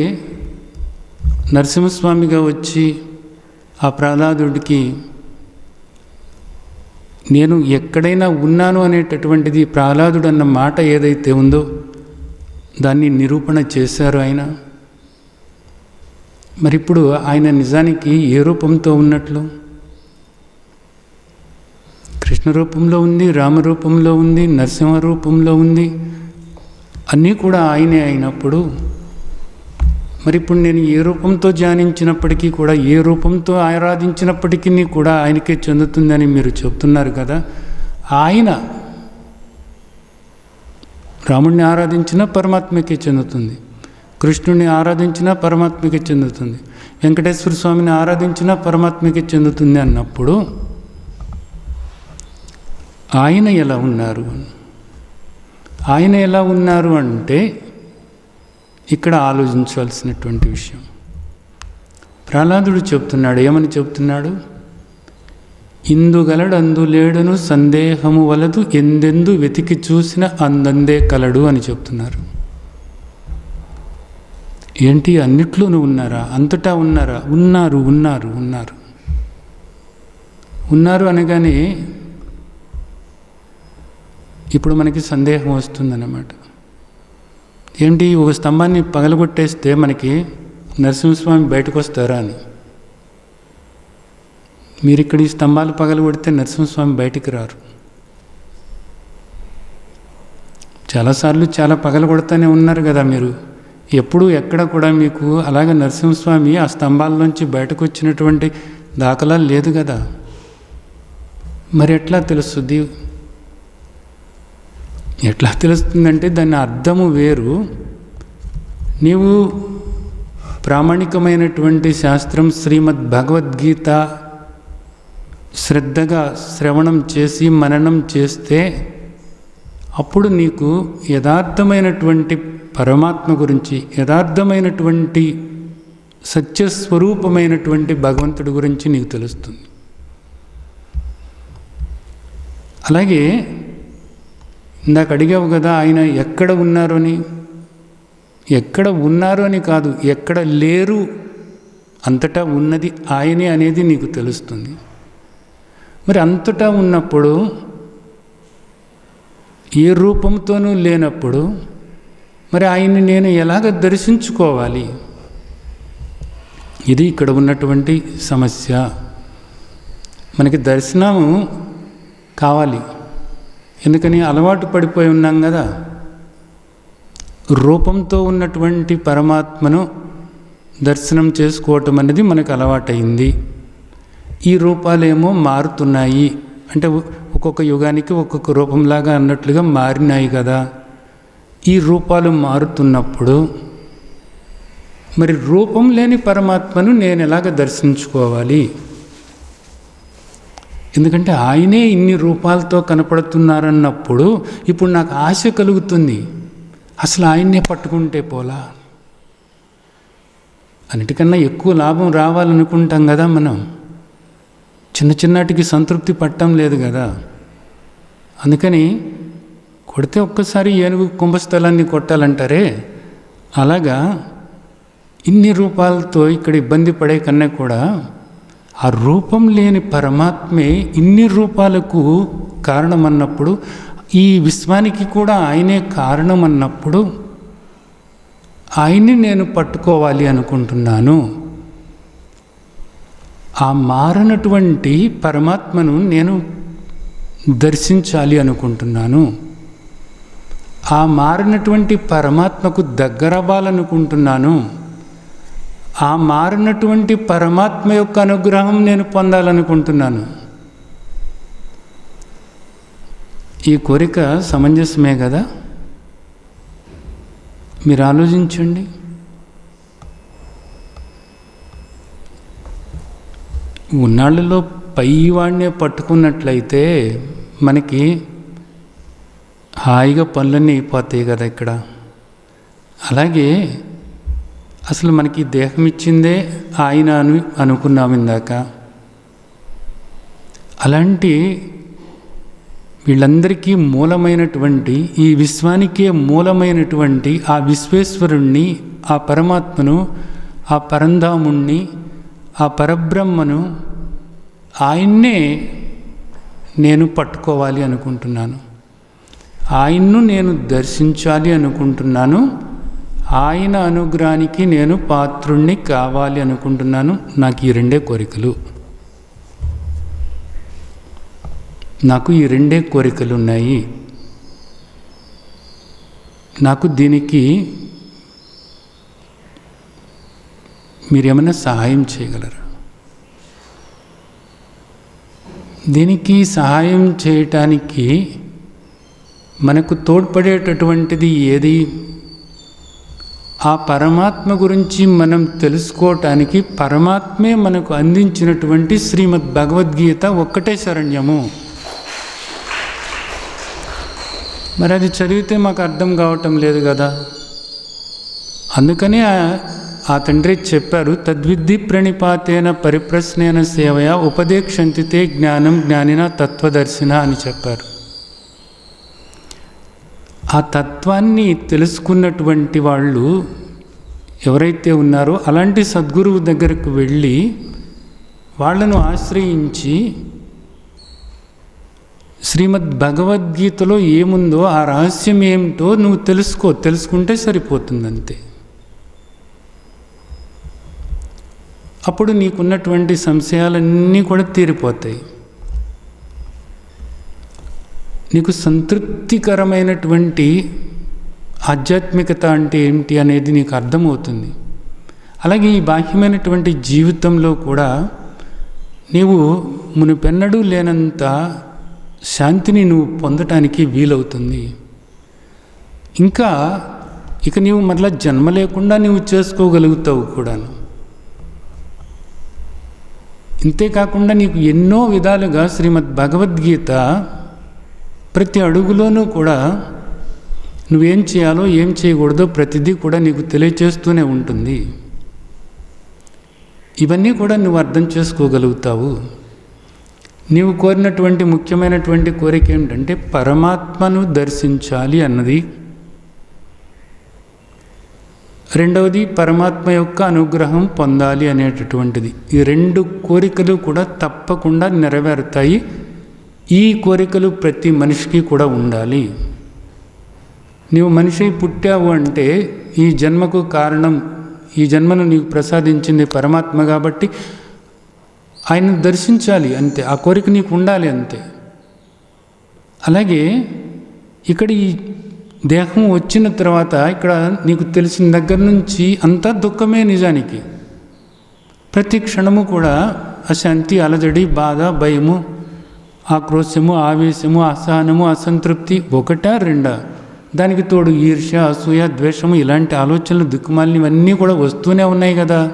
నరసింహస్వామిగా వచ్చి ఆ ప్రహ్లాదుడికి నేను ఎక్కడైనా ఉన్నాను అనేటటువంటిది, ప్రహ్లాదుడు అన్న మాట ఏదైతే ఉందో దాన్ని నిరూపణ చేశారు ఆయన. మరి ఇప్పుడు ఆయన నిజానికి ఏ రూపంతో ఉన్నట్లు? కృష్ణ రూపంలో ఉంది, రామరూపంలో ఉంది, నరసింహ రూపంలో ఉంది, అన్నీ కూడా ఆయనే అయినప్పుడు మరి ఇప్పుడు నేను ఏ రూపంతో ధ్యానించినప్పటికీ కూడా, ఏ రూపంతో ఆరాధించినప్పటికీ కూడా ఆయనకే చెందుతుందని మీరు చెప్తున్నారు కదా. ఆయన రాముడిని ఆరాధించినా పరమాత్మకే చెందుతుంది, కృష్ణుడిని ఆరాధించినా పరమాత్మకే చెందుతుంది, వెంకటేశ్వర స్వామిని ఆరాధించినా పరమాత్మకే చెందుతుంది అన్నప్పుడు ఆయన ఎలా ఉన్నారు? ఆయన ఎలా ఉన్నారు అంటే ఇక్కడ ఆలోచించాల్సినటువంటి విషయం. ప్రహ్లాదుడు చెప్తున్నాడు, ఏమని చెప్తున్నాడు? ఇందుగలడు అందులేడును సందేహము వలదు, ఎందెందు వెతికి చూసిన అందందే కలడు అని చెప్తున్నారు. ఏంటి, అన్నిట్లోనూ ఉన్నారా? అంతటా ఉన్నారా? ఉన్నారు ఉన్నారు ఉన్నారు ఉన్నారు అనగానే ఇప్పుడు మనకి సందేహం వస్తుందన్నమాట. ఏంటి, ఒక స్తంభాన్ని పగలగొట్టేస్తే మనకి నరసింహస్వామి బయటకు వస్తారా అని. మీరు ఇక్కడ ఈ స్తంభాలు పగలగొడితే నరసింహస్వామి బయటికి రారు. చాలాసార్లు చాలా పగలగొడతానే ఉన్నారు కదా మీరు. ఎప్పుడు ఎక్కడ కూడా మీకు అలాగే నరసింహస్వామి ఆ స్తంభాల్లోంచి బయటకు వచ్చినటువంటి దాఖలా లేదు కదా. మరి ఎట్లా తెలుస్తుంది? ఎట్లా తెలుస్తుందంటే దాని అర్థము వేరు. నీవు ప్రామాణికమైనటువంటి శాస్త్రం శ్రీమద్ భగవద్గీత శ్రద్ధగా శ్రవణం చేసి మననం చేస్తే అప్పుడు నీకు యథార్థమైనటువంటి పరమాత్మ గురించి, యథార్థమైనటువంటి సత్యస్వరూపమైనటువంటి భగవంతుడి గురించి నీకు తెలుస్తుంది. అలాగే ఇందాక అడిగావు కదా, ఆయన ఎక్కడ ఉన్నారు అని. ఎక్కడ ఉన్నారు అని కాదు, ఎక్కడ లేరు, అంతటా ఉన్నది ఆయనే అనేది నీకు తెలుస్తుంది. మరి అంతటా ఉన్నప్పుడు, ఏ రూపంతోనూ లేనప్పుడు మరి ఆయన్ని నేను ఎలాగ దర్శించుకోవాలి? ఇది ఇక్కడ ఉన్నటువంటి సమస్య. మనకి దర్శనం కావాలి, ఎందుకని అలవాటు పడిపోయి ఉన్నాం కదా. రూపంతో ఉన్నటువంటి పరమాత్మను దర్శనం చేసుకోవటం అనేది మనకు అలవాటైంది. ఈ రూపాలేమో మారుతున్నాయి, అంటే ఒక్కొక్క యుగానికి ఒక్కొక్క రూపంలాగా అన్నట్లుగా మారినాయి కదా. ఈ రూపాలు మారుతున్నప్పుడు మరి రూపం లేని పరమాత్మను నేను ఎలాగ దర్శించుకోవాలి? ఎందుకంటే ఆయనే ఇన్ని రూపాలతో కనపడుతున్నారన్నప్పుడు ఇప్పుడు నాకు ఆశ కలుగుతుంది, అసలు ఆయన్నే పట్టుకుంటే పోలా. అన్నిటికన్నా ఎక్కువ లాభం రావాలనుకుంటాం కదా మనం. చిన్న చిన్నటికి సంతృప్తి పట్టడం లేదు కదా. అందుకని కొడితే ఒక్కసారి ఏనుగు కుంభస్థలాన్ని కొట్టాలంటారే, అలాగా ఇన్ని రూపాలతో ఇక్కడ ఇబ్బంది పడే కన్నా కూడా ఆ రూపం లేని పరమాత్మే ఇన్ని రూపాలకు కారణమన్నప్పుడు, ఈ విశ్వానికి కూడా ఆయనే కారణం అన్నప్పుడు ఆయన్ని నేను పట్టుకోవాలి అనుకుంటున్నాను. ఆ మారనటువంటి పరమాత్మను నేను దర్శించాలి అనుకుంటున్నాను. ఆ మారినటువంటి పరమాత్మకు దగ్గరవ్వాలనుకుంటున్నాను. ఆ మారినటువంటి పరమాత్మ యొక్క అనుగ్రహం నేను పొందాలనుకుంటున్నాను. ఈ కోరిక సమంజసమే కదా? మీరు ఆలోచించండి. ఉన్నాళ్ళలో పైవాడినే పట్టుకున్నట్లయితే మనకి హాయిగా పనులన్నీ అయిపోతాయి కదా ఇక్కడ. అలాగే అసలు మనకి దేహం ఇచ్చిందే ఆయన అనుకున్నాం ఇందాక. అలాంటి వీళ్ళందరికీ మూలమైనటువంటి, ఈ విశ్వానికే మూలమైనటువంటి ఆ విశ్వేశ్వరుణ్ణి, ఆ పరమాత్మను, ఆ పరంధాముణ్ణి, ఆ పరబ్రహ్మను, ఆయన్నే నేను పట్టుకోవాలి అనుకుంటున్నాను. ఆయన్ను నేను దర్శించాలి అనుకుంటున్నాను. ఆయన అనుగ్రహానికి నేను పాత్రుణ్ణి కావాలి అనుకుంటున్నాను. నాకు ఈ రెండే కోరికలు. నాకు ఈ రెండే కోరికలు ఉన్నాయి. నాకు దీనికి మీరేమైనా సహాయం చేయగలరా? దీనికి సహాయం చేయటానికి మనకు తోడ్పడేటటువంటిది ఏది? ఆ పరమాత్మ గురించి మనం తెలుసుకోవటానికి పరమాత్మే మనకు అందించినటువంటి శ్రీమద్ భగవద్గీత ఒక్కటే శరణ్యము. మరి అది చదివితే మాకు అర్థం కావటం లేదు కదా. అందుకనే ఆ తండ్రి చెప్పారు, తద్విద్ధి ప్రణిపాతేన పరిప్రశ్నేన సేవయ ఉపదేక్షంతితే జ్ఞానం జ్ఞానిన తత్వదర్శిన అని చెప్పారు. ఆ తత్వాన్ని తెలుసుకున్నటువంటి వాళ్ళు ఎవరైతే ఉన్నారో అలాంటి సద్గురువు దగ్గరకు వెళ్ళి వాళ్ళను ఆశ్రయించి శ్రీమద్ భగవద్గీతలో ఏముందో ఆ రహస్యం ఏమిటో నువ్వు తెలుసుకుంటే సరిపోతుందంతే. అప్పుడు నీకున్నటువంటి సంశయాలన్నీ కూడా తీరిపోతాయి. నీకు సంతృప్తికరమైనటువంటి ఆధ్యాత్మికత అంటే ఏమిటి అనేది నీకు అర్థమవుతుంది. అలాగే ఈ బాహ్యమైనటువంటి జీవితంలో కూడా నీవు మునుపెన్నడూ లేనంత శాంతిని నువ్వు పొందటానికి వీలవుతుంది. ఇంకా ఇక నీవు మరలా జన్మ లేకుండా నీవు చేసుకోగలుగుతావు కూడాను. ఇంతేకాకుండా నీకు ఎన్నో విధాలుగా శ్రీమద్ భగవద్గీత ప్రతి అడుగులోనూ కూడా నువ్వేం చేయాలో ఏం చేయకూడదో ప్రతిదీ కూడా నీకు తెలియచేస్తూనే ఉంటుంది. ఇవన్నీ కూడా నువ్వు అర్థం చేసుకోగలుగుతావు. నీవు కోరినటువంటి ముఖ్యమైనటువంటి కోరిక ఏమిటంటే పరమాత్మను దర్శించాలి అన్నది. రెండవది పరమాత్మ యొక్క అనుగ్రహం పొందాలి అనేటటువంటిది. ఈ రెండు కోరికలు కూడా తప్పకుండా నెరవేరుతాయి. ఈ కోరికలు ప్రతి మనిషికి కూడా ఉండాలి. నీవు మనిషి పుట్టావు అంటే ఈ జన్మకు కారణం, ఈ జన్మను నీకు ప్రసాదించింది పరమాత్మ కాబట్టి ఆయన దర్శించాలి అంతే. ఆ కోరిక నీకు ఉండాలి అంతే. అలాగే ఇక్కడ ఈ దేహం వచ్చిన తర్వాత ఇక్కడ నీకు తెలిసిన దగ్గర నుంచి అంతా దుఃఖమే. నిజానికి ప్రతి క్షణము కూడా అశాంతి, అలజడి, బాధ, భయము, ఆక్రోశము, ఆవేశము, అసహనము, అసంతృప్తి ఒకటా రెండా? దానికి తోడు ఈర్ష్య, అసూయ, ద్వేషము ఇలాంటి ఆలోచనలు, దిక్కుమాలిన ఇవన్నీ కూడా వస్తూనే ఉన్నాయి కదా.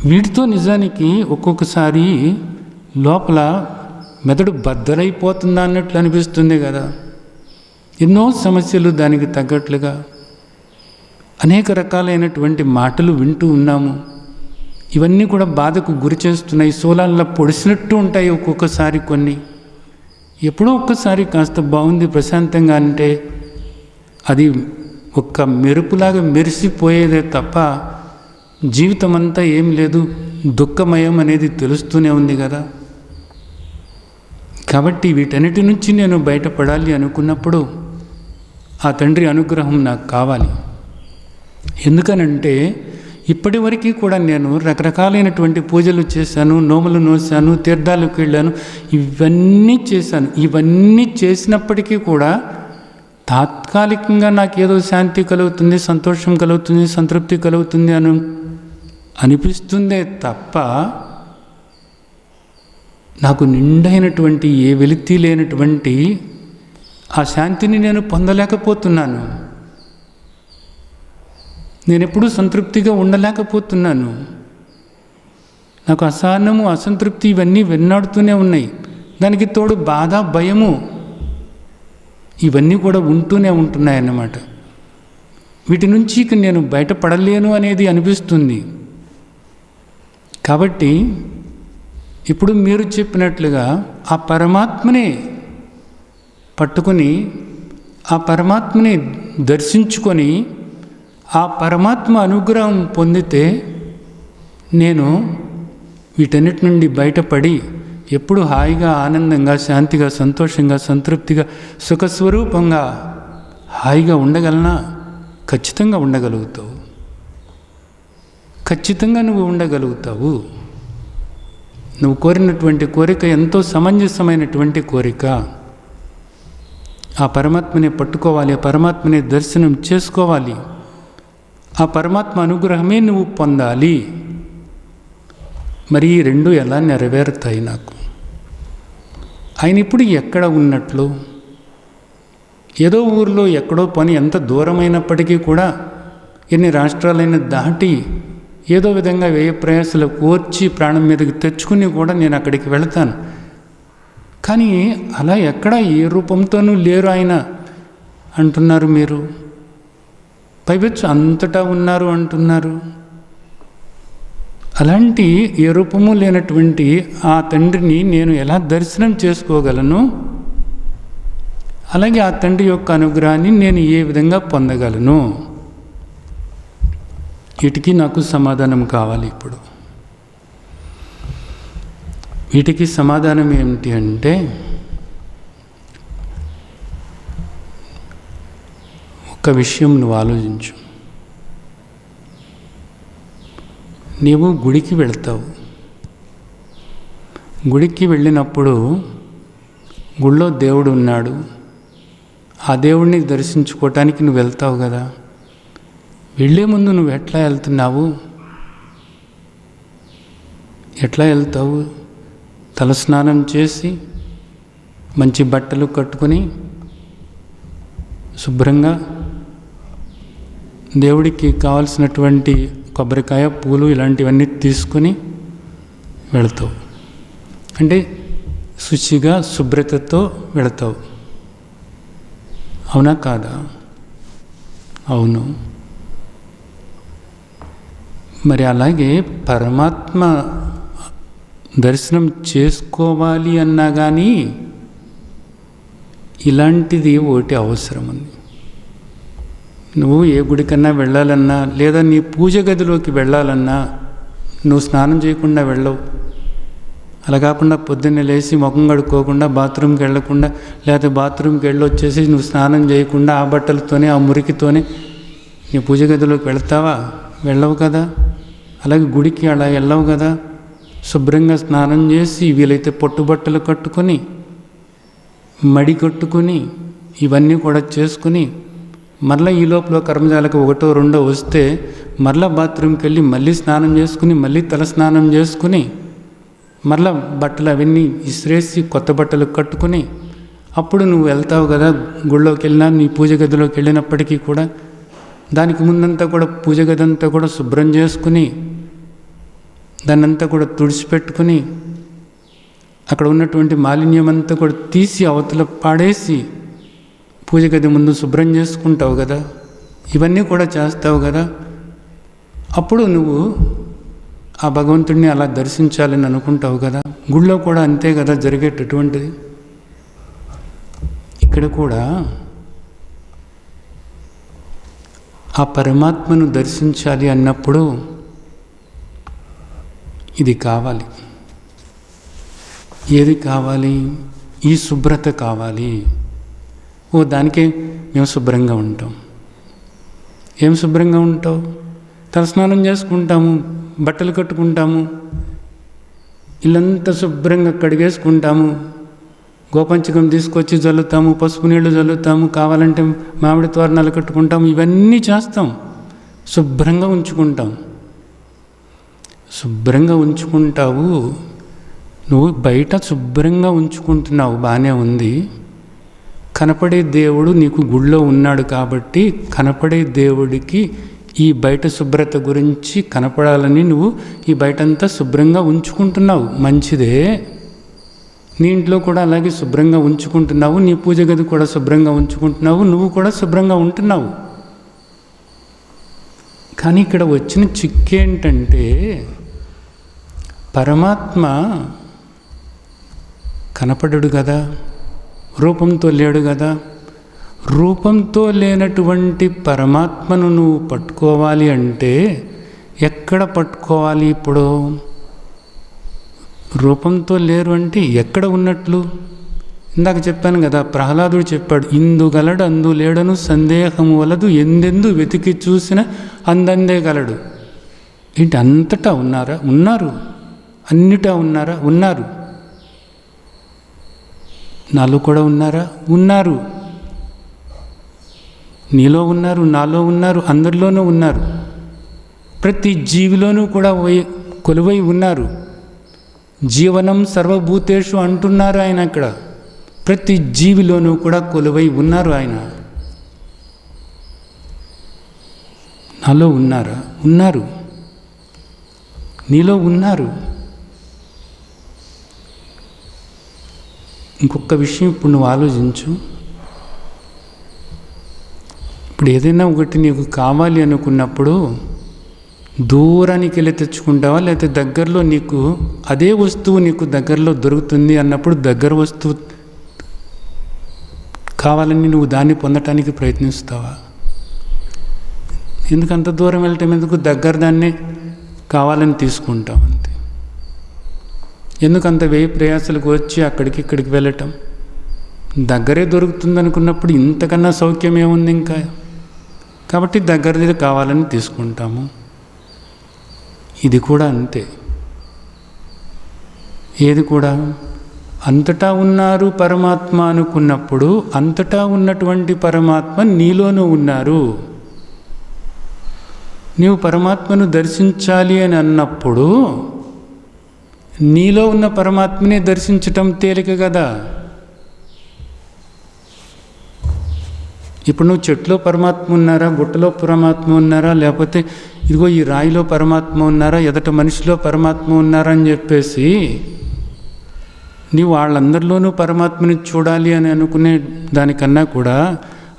వీటితో నిజానికి ఒక్కొక్కసారి లోపల మెదడు బద్దలైపోతుందా అన్నట్లు అనిపిస్తుంది కదా. ఎన్నో సమస్యలు దానికి తగ్గట్లుగా అనేక రకాలైనటువంటి మాటలు వింటూ ఉన్నాము. ఇవన్నీ కూడా బాధకు గురి చేస్తున్నాయి. సోలాల్లో పొడిసినట్టు ఉంటాయి ఒక్కొక్కసారి. కొన్ని ఎప్పుడో ఒక్కసారి కాస్త బాగుంది ప్రశాంతంగా అంటే అది ఒక్క మెరుపులాగా మెరిసిపోయేదే తప్ప జీవితం అంతా ఏం లేదు, దుఃఖమయం అనేది తెలుస్తూనే ఉంది కదా. కాబట్టి వీటన్నిటి నుంచి నేను బయటపడాలి అనుకున్నప్పుడు ఆ తండ్రి అనుగ్రహం నాకు కావాలి. ఎందుకనంటే ఇప్పటివరకు కూడా నేను రకరకాలైనటువంటి పూజలు చేశాను, నోములు నోసాను, తీర్థాలకు వెళ్ళాను, ఇవన్నీ చేశాను. ఇవన్నీ చేసినప్పటికీ కూడా తాత్కాలికంగా నాకేదో శాంతి కలుగుతుంది, సంతోషం కలుగుతుంది, సంతృప్తి కలుగుతుంది అనిపిస్తుందే తప్ప నాకు నిండైనటువంటి ఏ వెలితి లేనటువంటి ఆ శాంతిని నేను పొందలేకపోతున్నాను. నేను ఎప్పుడూ సంతృప్తిగా ఉండలేకపోతున్నాను. నాకు అసహనము, అసంతృప్తి ఇవన్నీ వెన్నాడుతూనే ఉన్నాయి. దానికి తోడు బాధ, భయము ఇవన్నీ కూడా ఉంటూనే ఉంటున్నాయన్నమాట. వీటి నుంచి ఇక నేను బయటపడలేను అనేది అనిపిస్తుంది. కాబట్టి ఇప్పుడు మీరు చెప్పినట్లుగా ఆ పరమాత్మనే పట్టుకొని, ఆ పరమాత్మని దర్శించుకొని, ఆ పరమాత్మ అనుగ్రహం పొందితే నేను వీటన్నిటి నుండి బయటపడి ఎప్పుడు హాయిగా, ఆనందంగా, శాంతిగా, సంతోషంగా, సంతృప్తిగా, సుఖస్వరూపంగా హాయిగా ఉండగలనా? ఖచ్చితంగా ఉండగలుగుతావు. ఖచ్చితంగా నువ్వు ఉండగలుగుతావు. నువ్వు కోరినటువంటి కోరిక ఎంతో సమంజసమైనటువంటి కోరిక. ఆ పరమాత్మని పట్టుకోవాలి, ఆ పరమాత్మని దర్శనం చేసుకోవాలి, ఆ పరమాత్మ అనుగ్రహమే నువ్వు పొందాలి. మరి ఈ రెండు ఎలా నెరవేరుతాయి నాకు? ఆయన ఇప్పుడు ఎక్కడ ఉన్నట్లు? ఏదో ఊరిలో ఎక్కడో పని, ఎంత దూరమైనప్పటికీ కూడా ఎన్ని రాష్ట్రాలైనా దాటి ఏదో విధంగా వ్యయ ప్రయాసాలు కోర్చి ప్రాణం మీదకి తెచ్చుకుని కూడా నేను అక్కడికి వెళతాను. కానీ అలా ఎక్కడ ఏ రూపంతోనూ లేరు ఆయన అంటున్నారు మీరు. పైపెచ్చు అంతటా ఉన్నారు అంటున్నారు. అలాంటి ఏ రూపము లేనటువంటి ఆ తండ్రిని నేను ఎలా దర్శనం చేసుకోగలను? అలాగే ఆ తండ్రి యొక్క అనుగ్రహాన్ని నేను ఏ విధంగా పొందగలను? వీటికి నాకు సమాధానం కావాలి. ఇప్పుడు వీటికి సమాధానం ఏమిటి అంటే, ఒక విషయం నువ్వు ఆలోచించు. నీవు గుడికి వెళ్తావు. గుడికి వెళ్ళినప్పుడు గుళ్ళో దేవుడు ఉన్నాడు. ఆ దేవుడిని దర్శించుకోవటానికి నువ్వు వెళ్తావు కదా. వెళ్ళే ముందు నువ్వు ఎట్లా వెళ్తున్నావు? ఎట్లా వెళ్తావు? తలస్నానం చేసి మంచి బట్టలు కట్టుకొని శుభ్రంగా దేవుడికి కావాల్సినటువంటి కొబ్బరికాయ, పూలు ఇలాంటివన్నీ తీసుకొని వెళతావు. అంటే శుచిగా, శుభ్రతతో వెళతావు. అవునా కాదా? అవును. మరి అలాగే పరమాత్మ దర్శనం చేసుకోవాలి అన్నా కానీ ఇలాంటిది ఒకటి అవసరం ఉంది. నువ్వు ఏ గుడికన్నా వెళ్ళాలన్నా, లేదా నీ పూజ గదిలోకి వెళ్ళాలన్నా నువ్వు స్నానం చేయకుండా వెళ్ళవు. అలా కాకుండా పొద్దున్నే లేచి ముఖం కడుక్కోకుండా బాత్రూమ్కి వెళ్ళకుండా, లేకపోతే బాత్రూమ్కి వెళ్ళొచ్చేసి నువ్వు స్నానం చేయకుండా ఆ బట్టలతోనే, ఆ మురికితోనే నీ పూజ గదిలోకి వెళ్తావా? వెళ్ళవు కదా. అలాగే గుడికి అలా వెళ్ళవు కదా. శుభ్రంగా స్నానం చేసి, వీలైతే పొట్టుబట్టలు కట్టుకొని, మడి కట్టుకొని, ఇవన్నీ కూడా చేసుకుని, మరలా ఈ లోపల కర్మజాలకు ఒకటో రెండో వస్తే మరలా బాత్రూమ్కి వెళ్ళి మళ్ళీ స్నానం చేసుకుని, మళ్ళీ తల స్నానం చేసుకుని మరలా బట్టలు అవన్నీ ఇసిరేసి కొత్త బట్టలు కట్టుకొని అప్పుడు నువ్వు వెళ్తావు కదా. గుళ్ళోకి వెళ్ళినా, నీ పూజ గదిలోకి వెళ్ళినప్పటికీ కూడా దానికి ముందంతా కూడా పూజ గది అంతా కూడా శుభ్రం చేసుకుని దాన్నంతా కూడా తుడిచిపెట్టుకుని అక్కడ ఉన్నటువంటి మాలిన్యం అంతా కూడా తీసి అవతల పాడేసి పూజ గది ముందు శుభ్రం చేసుకుంటావు కదా. ఇవన్నీ కూడా చేస్తావు కదా. అప్పుడు నువ్వు ఆ భగవంతుడిని అలా దర్శించాలని అనుకుంటావు కదా. గుళ్ళో కూడా అంతే కదా జరిగేటటువంటిది. ఇక్కడ కూడా ఆ పరమాత్మను దర్శించాలి అన్నప్పుడు ఇది కావాలి. ఏది కావాలి? ఈ శుభ్రత కావాలి. దానికే మేము శుభ్రంగా ఉంటాం. ఏం శుభ్రంగా ఉంటావు? తలస్నానం చేసుకుంటాము, బట్టలు కట్టుకుంటాము, ఇల్లంతా శుభ్రంగా కడిగేసుకుంటాము, గోపంచకం తీసుకొచ్చి జల్లుతాము, పసుపు నీళ్లు జల్లుతాము, కావాలంటే మామిడి తోరణాలు కట్టుకుంటాము. ఇవన్నీ చేస్తాం, శుభ్రంగా ఉంచుకుంటాం. శుభ్రంగా ఉంచుకుంటావు. నువ్వు బయట శుభ్రంగా ఉంచుకుంటున్నావు, బాగానే ఉంది. కనపడే దేవుడు నీకు గుళ్ళో ఉన్నాడు కాబట్టి కనపడే దేవుడికి ఈ బయట శుభ్రత గురించి కనపడాలని నువ్వు ఈ బయటంతా శుభ్రంగా ఉంచుకుంటున్నావు, మంచిదే. నీ ఇంట్లో కూడా అలాగే శుభ్రంగా ఉంచుకుంటున్నావు, నీ పూజ గది కూడా శుభ్రంగా ఉంచుకుంటున్నావు, నువ్వు కూడా శుభ్రంగా ఉంటున్నావు. కానీ ఇక్కడ వచ్చిన చిక్కేంటంటే పరమాత్మ కనపడడు కదా, రూపంతో లేడు కదా. రూపంతో లేనటువంటి పరమాత్మను నువ్వు పట్టుకోవాలి అంటే ఎక్కడ పట్టుకోవాలి? ఇప్పుడు రూపంతో లేరు అంటే ఎక్కడ ఉన్నట్లు? ఇందాక చెప్పాను కదా, ప్రహ్లాదుడు చెప్పాడు, ఇందుగలడు అందు లేడను సందేహము వలదు, ఎందెందు వెతికి చూసిన అందందే గలడు. ఏంటి, అంతటా ఉన్నారా? ఉన్నారు. అన్నిటా ఉన్నారా? ఉన్నారు. నాలో కూడా ఉన్నారా? ఉన్నారు. నీలో ఉన్నారు, నాలో ఉన్నారు, అందరిలోనూ ఉన్నారు. ప్రతి జీవిలోనూ కూడా కొలువై ఉన్నారు. జీవనం సర్వభూతేషు అంటున్నారు ఆయన. అక్కడ ప్రతి జీవిలోనూ కూడా కొలువై ఉన్నారు ఆయన. నాలో ఉన్నారా? ఉన్నారు. నీలో ఉన్నారు. ఇంకొక విషయం ఇప్పుడు నువ్వు ఆలోచించు. ఇప్పుడు ఏదైనా ఒకటి నీకు కావాలి అనుకున్నప్పుడు దూరానికి వెళ్ళి తెచ్చుకుంటావా, లేకపోతే దగ్గరలో నీకు అదే వస్తువు నీకు దగ్గరలో దొరుకుతుంది అన్నప్పుడు దగ్గర వస్తువు కావాలని నువ్వు దాన్ని పొందటానికి ప్రయత్నిస్తావా? ఎందుకు అంత దూరం వెళ్ళటం ఎందుకు? దగ్గర దాన్నే కావాలని తీసుకుంటాం అంతే. ఎందుకు అంత వ్యయ ప్రయాసాలకు వచ్చి అక్కడికి ఇక్కడికి వెళ్ళటం? దగ్గరే దొరుకుతుంది అనుకున్నప్పుడు ఇంతకన్నా సౌఖ్యం ఏముంది ఇంకా? కాబట్టి దగ్గరది కావాలని తీసుకుంటాము. ఇది కూడా అంతే. ఏది కూడా అంతటా ఉన్నారు పరమాత్మ అనుకున్నప్పుడు అంతటా ఉన్నటువంటి పరమాత్మ నీలోనూ ఉన్నారు. నీవు పరమాత్మను దర్శించాలి అని అన్నప్పుడు నీలో ఉన్న పరమాత్మనే దర్శించటం తేలిక కదా. ఇప్పుడు నువ్వు చెట్లో పరమాత్మ ఉన్నారా, గుట్టలో పరమాత్మ ఉన్నారా, లేకపోతే ఇదిగో ఈ రాయిలో పరమాత్మ ఉన్నారా, ఎదట మనిషిలో పరమాత్మ ఉన్నారా అని చెప్పేసి నీవు వాళ్ళందరిలోనూ పరమాత్మని చూడాలి అని అనుకునే దానికన్నా కూడా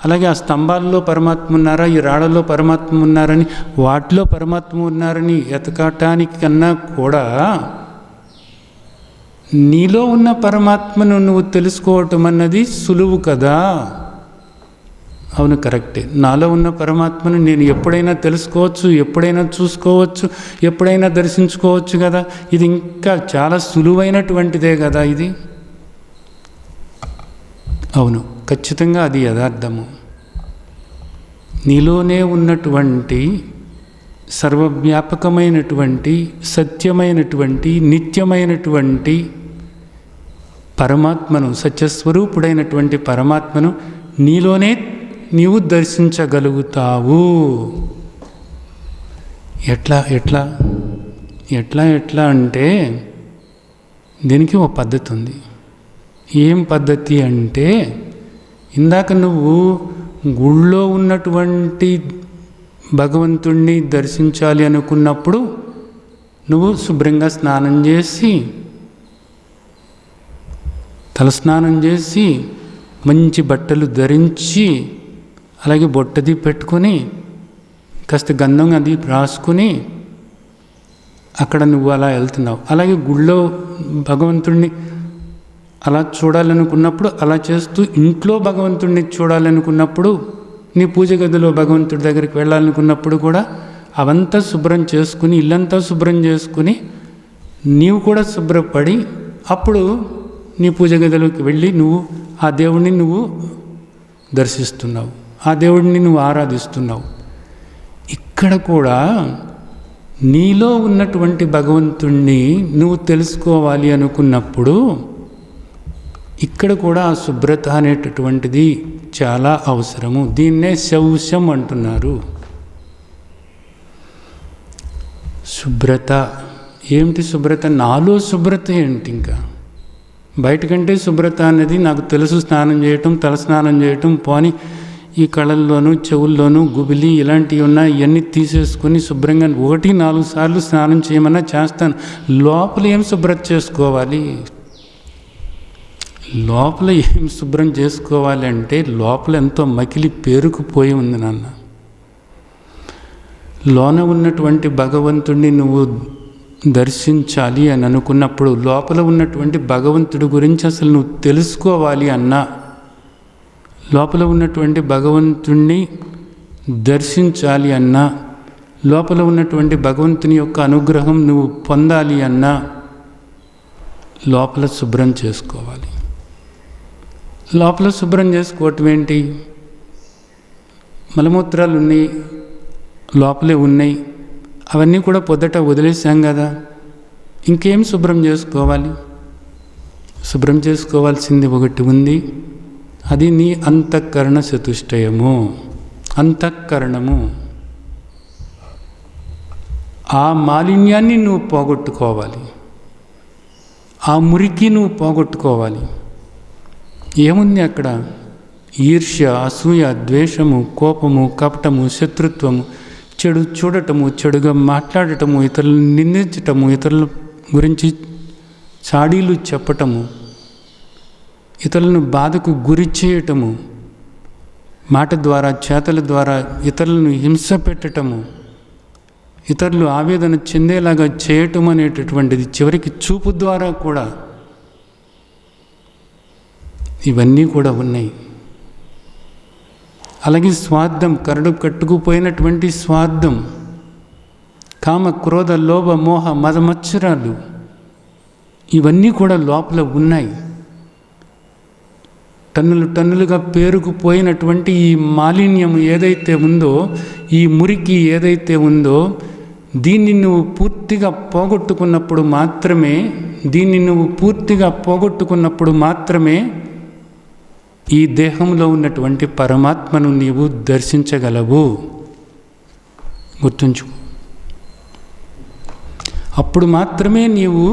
అలాగే ఆ స్తంభాల్లో పరమాత్మ ఉన్నారా, ఈ రాళ్ళలో పరమాత్మ ఉన్నారని, వాటిలో పరమాత్మ ఉన్నారని ఎతకటానికి కన్నా కూడా నీలో ఉన్న పరమాత్మను నువ్వు తెలుసుకోవటం అన్నది సులువు కదా. అవును, కరెక్టే. నాలో ఉన్న పరమాత్మను నేను ఎప్పుడైనా తెలుసుకోవచ్చు, ఎప్పుడైనా చూసుకోవచ్చు, ఎప్పుడైనా దర్శించుకోవచ్చు కదా. ఇది ఇంకా చాలా సులువైనటువంటిదే కదా ఇది. అవును, ఖచ్చితంగా అది యథార్థము. నీలోనే ఉన్నటువంటి సర్వవ్యాపకమైనటువంటి సత్యమైనటువంటి నిత్యమైనటువంటి పరమాత్మను, సత్యస్వరూపుడైనటువంటి పరమాత్మను నీలోనే నీవు దర్శించగలుగుతావు. ఎట్లా ఎట్లా ఎట్లా ఎట్లా అంటే దీనికి ఒక పద్ధతి ఉంది. ఏం పద్ధతి అంటే, ఇందాక నువ్వు గుళ్ళో ఉన్నటువంటి భగవంతుణ్ణి దర్శించాలి అనుకున్నప్పుడు నువ్వు శుభ్రంగా స్నానం చేసి, తలస్నానం చేసి, మంచి బట్టలు ధరించి, అలాగే బొట్టది పెట్టుకొని, కాస్త గంధం అది రాసుకుని అక్కడ నువ్వు అలా వెళ్తున్నావు. అలాగే గుళ్ళో భగవంతుణ్ణి అలా చూడాలనుకున్నప్పుడు అలా చేస్తూ, ఇంట్లో భగవంతుణ్ణి చూడాలనుకున్నప్పుడు, నీ పూజ గదిలో భగవంతుడి దగ్గరికి వెళ్ళాలనుకున్నప్పుడు కూడా అవంతా శుభ్రం చేసుకుని, ఇల్లంతా శుభ్రం చేసుకుని, నీవు కూడా శుభ్రపడి అప్పుడు నీ పూజ గదిలోకి వెళ్ళి నువ్వు ఆ దేవుడిని నువ్వు దర్శిస్తున్నావు, ఆ దేవుడిని నువ్వు ఆరాధిస్తున్నావు. ఇక్కడ కూడా నీలో ఉన్నటువంటి భగవంతుణ్ణి నువ్వు తెలుసుకోవాలి అనుకున్నప్పుడు ఇక్కడ కూడా ఆ శుభ్రత అనేటటువంటిది చాలా అవసరము. దీన్నే శౌచం అంటున్నారు. శుభ్రత ఏమిటి? శుభ్రత నాలో శుభ్రత ఏంటి? ఇంకా బయటకంటే శుభ్రత అనేది నాకు తెలుసు. స్నానం చేయటం, తలస్నానం చేయటం, పోని ఈ కళ్ళల్లోనూ చెవుల్లోనూ గుబిలి ఇలాంటివి ఉన్నాయి, ఇవన్నీ తీసేసుకొని శుభ్రంగా 1-4 సార్లు స్నానం చేయమన్నా చేస్తాను. లోపల ఏం శుభ్రత చేసుకోవాలి? లోపల ఏం శుభ్రం చేసుకోవాలి అంటే, లోపల ఎంతో మకిలి పేరుకుపోయి ఉంది నాన్న. లోన ఉన్నటువంటి భగవంతుడిని నువ్వు దర్శించాలి అని అనుకున్నప్పుడు, లోపల ఉన్నటువంటి భగవంతుడి గురించి అసలు నువ్వు తెలుసుకోవాలి అన్నా, లోపల ఉన్నటువంటి భగవంతుణ్ణి దర్శించాలి అన్నా, లోపల ఉన్నటువంటి భగవంతుని యొక్క అనుగ్రహం నువ్వు పొందాలి అన్నా లోపల శుభ్రం చేసుకోవాలి. లోపల శుభ్రం చేసుకోవటం ఏంటి? మలమూత్రాలు ఉన్నాయి, లోపలే ఉన్నాయి, అవన్నీ కూడా పొద్దుట వదిలేసాం కదా. ఇంకేం శుభ్రం చేసుకోవాలి? శుభ్రం చేసుకోవాల్సింది ఒకటి ఉంది, అది నీ అంతఃకరణ చతుష్టయము, అంతఃకరణము. ఆ మాలిన్యాన్ని నువ్వు పోగొట్టుకోవాలి, ఆ మురికి నువ్వు పోగొట్టుకోవాలి. ఏముంది అక్కడ? ఈర్ష్య, అసూయ, ద్వేషము, కోపము, కపటము, శత్రుత్వము, చెడు చూడటము, చెడుగా మాట్లాడటము, ఇతరులను నిందించటము, ఇతరుల గురించి చాడీలు చెప్పటము, ఇతరులను బాధకు గురి చేయటము, మాట ద్వారా చేతల ద్వారా ఇతరులను హింస పెట్టటము, ఇతరులు ఆవేదన చెందేలాగా చేయటం అనేటటువంటిది, చివరికి చూపు ద్వారా కూడా ఇవన్నీ కూడా ఉన్నాయి. అలాగే స్వార్థం, కరడు కట్టుకుపోయినటువంటి స్వార్థం, కామ, క్రోధ, లోభ, మోహ, మదమత్సరాలు, ఇవన్నీ కూడా లోపల ఉన్నాయి. టన్నులుగా పేరుకుపోయినటువంటి ఈ మాలిన్యం ఏదైతే ఉందో, ఈ మురికి ఏదైతే ఉందో, దీన్ని నువ్వు పూర్తిగా పోగొట్టుకున్నప్పుడు మాత్రమే ఈ దేహంలో ఉన్నటువంటి పరమాత్మను నీవు దర్శించగలవు. గుర్తుంచుకో. అప్పుడు మాత్రమే నీవు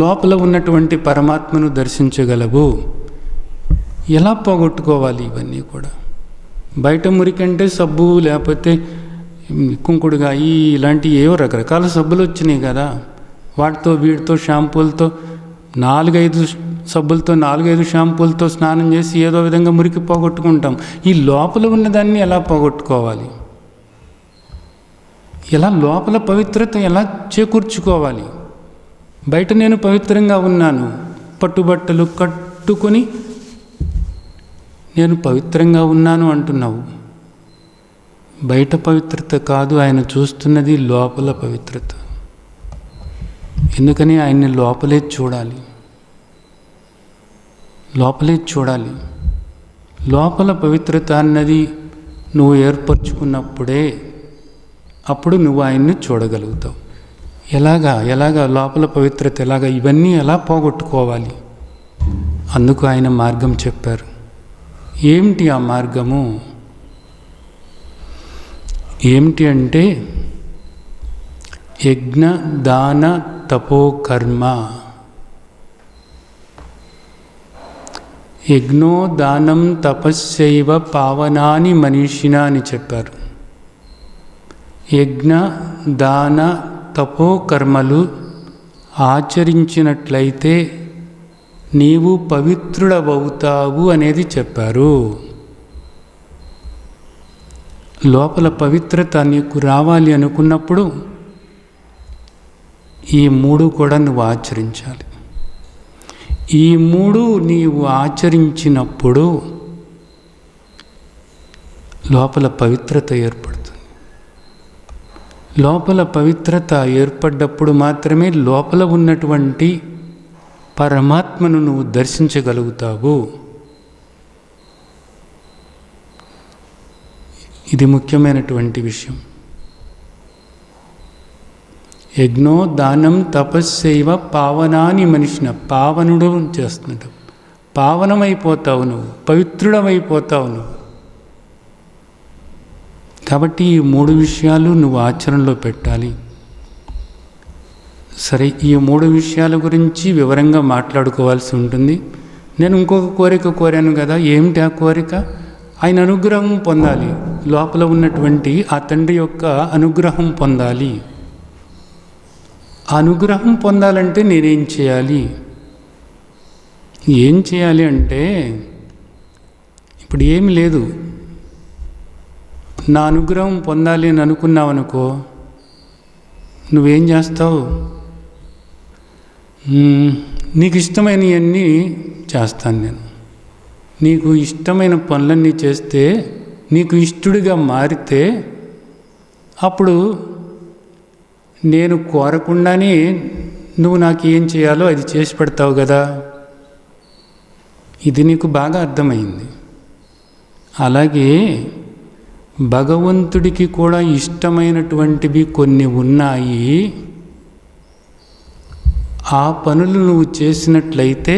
లోపల ఉన్నటువంటి పరమాత్మను దర్శించగలవు. ఎలా పోగొట్టుకోవాలి ఇవన్నీ కూడా? బయట మురికంటే సబ్బు, లేకపోతే కుంకుడుగా, ఇలాంటి ఏవో రకరకాల సబ్బులు వచ్చినాయి కదా, వాటితో వీటితో షాంపూలతో 4-5 సబ్బులతో 4-5 షాంపూలతో స్నానం చేసి ఏదో విధంగా మురికి పోగొట్టుకుంటాం. ఈ లోపల ఉన్నదాన్ని ఎలా పోగొట్టుకోవాలి? ఎలా లోపల పవిత్రత ఎలా చేకూర్చుకోవాలి? బయట నేను పవిత్రంగా ఉన్నాను, పట్టుబట్టలు కట్టుకొని నేను పవిత్రంగా ఉన్నాను అంటున్నావు. బయట పవిత్రత కాదు, ఆయన చూస్తున్నది లోపల పవిత్రత. ఎందుకని? ఆయన్ని లోపలే చూడాలి. లోపల పవిత్రత అన్నది నువ్వు ఏర్పరచుకున్నప్పుడే అప్పుడు నువ్వు ఆయన్ని చూడగలుగుతావు. ఎలాగా లోపల పవిత్రత ఎలాగా? ఇవన్నీ ఎలా పోగొట్టుకోవాలి? అందుకు ఆయన మార్గం చెప్పారు. ఏమిటి ఆ మార్గము? ఏమిటి అంటే, యజ్ఞ, దాన, తపో కర్మ. యజ్ఞో దానం తపస్సైవ పావనాని మనీషిణ అని చెప్పారు. యజ్ఞ దాన తపో కర్మలు ఆచరించినట్లయితే నీవు పవిత్రుడవవుతావు అనేది చెప్పారు. లోపల పవిత్రత నీకు రావాలి అనుకున్నప్పుడు ఈ మూడు కూడా నువ్వు ఆచరించాలి. ఈ మూడు నీవు ఆచరించినప్పుడు లోపల పవిత్రత ఏర్పడుతుంది. లోపల పవిత్రత ఏర్పడ్డప్పుడు మాత్రమే లోపల ఉన్నటువంటి పరమాత్మను నువ్వు దర్శించగలుగుతావు. ఇది ముఖ్యమైనటువంటి విషయం. యజ్ఞో దానం తపస్సైవ పావనాని మనిషిన. పావనుడు చేస్తున్నాడు, పావనమైపోతావు నువ్వు, పవిత్రుడమైపోతావు నువ్వు. కాబట్టి ఈ మూడు విషయాలు నువ్వు ఆచరణలో పెట్టాలి. సరే, ఈ మూడు విషయాల గురించి వివరంగా మాట్లాడుకోవాల్సి ఉంటుంది. నేను ఇంకొక కోరిక కోరాను కదా, ఏమిటి ఆ కోరిక? ఆయన అనుగ్రహం పొందాలి. లోపల ఉన్నటువంటి ఆ తండ్రి యొక్క అనుగ్రహం పొందాలి. ఆ అనుగ్రహం పొందాలంటే నేనేం చేయాలి? ఏం చేయాలి అంటే, ఇప్పుడు ఏమి లేదు, నా అనుగ్రహం పొందాలి అని అనుకున్నావు అనుకో, నువ్వేం చేస్తావు? నీకు ఇష్టమైనవన్నీ చేస్తాను నేను. నీకు ఇష్టమైన పనులన్నీ చేస్తే, నీకు ఇష్టడిగా మారితే, అప్పుడు నేను కోరకుండానే నువ్వు నాకు ఏం చేయాలో అది చేసి పెడతావు కదా. ఇది నీకు బాగా అర్థమైంది. అలాగే భగవంతుడికి కూడా ఇష్టమైనటువంటివి కొన్ని ఉన్నాయి. ఆ పనులు నువ్వు చేసినట్లయితే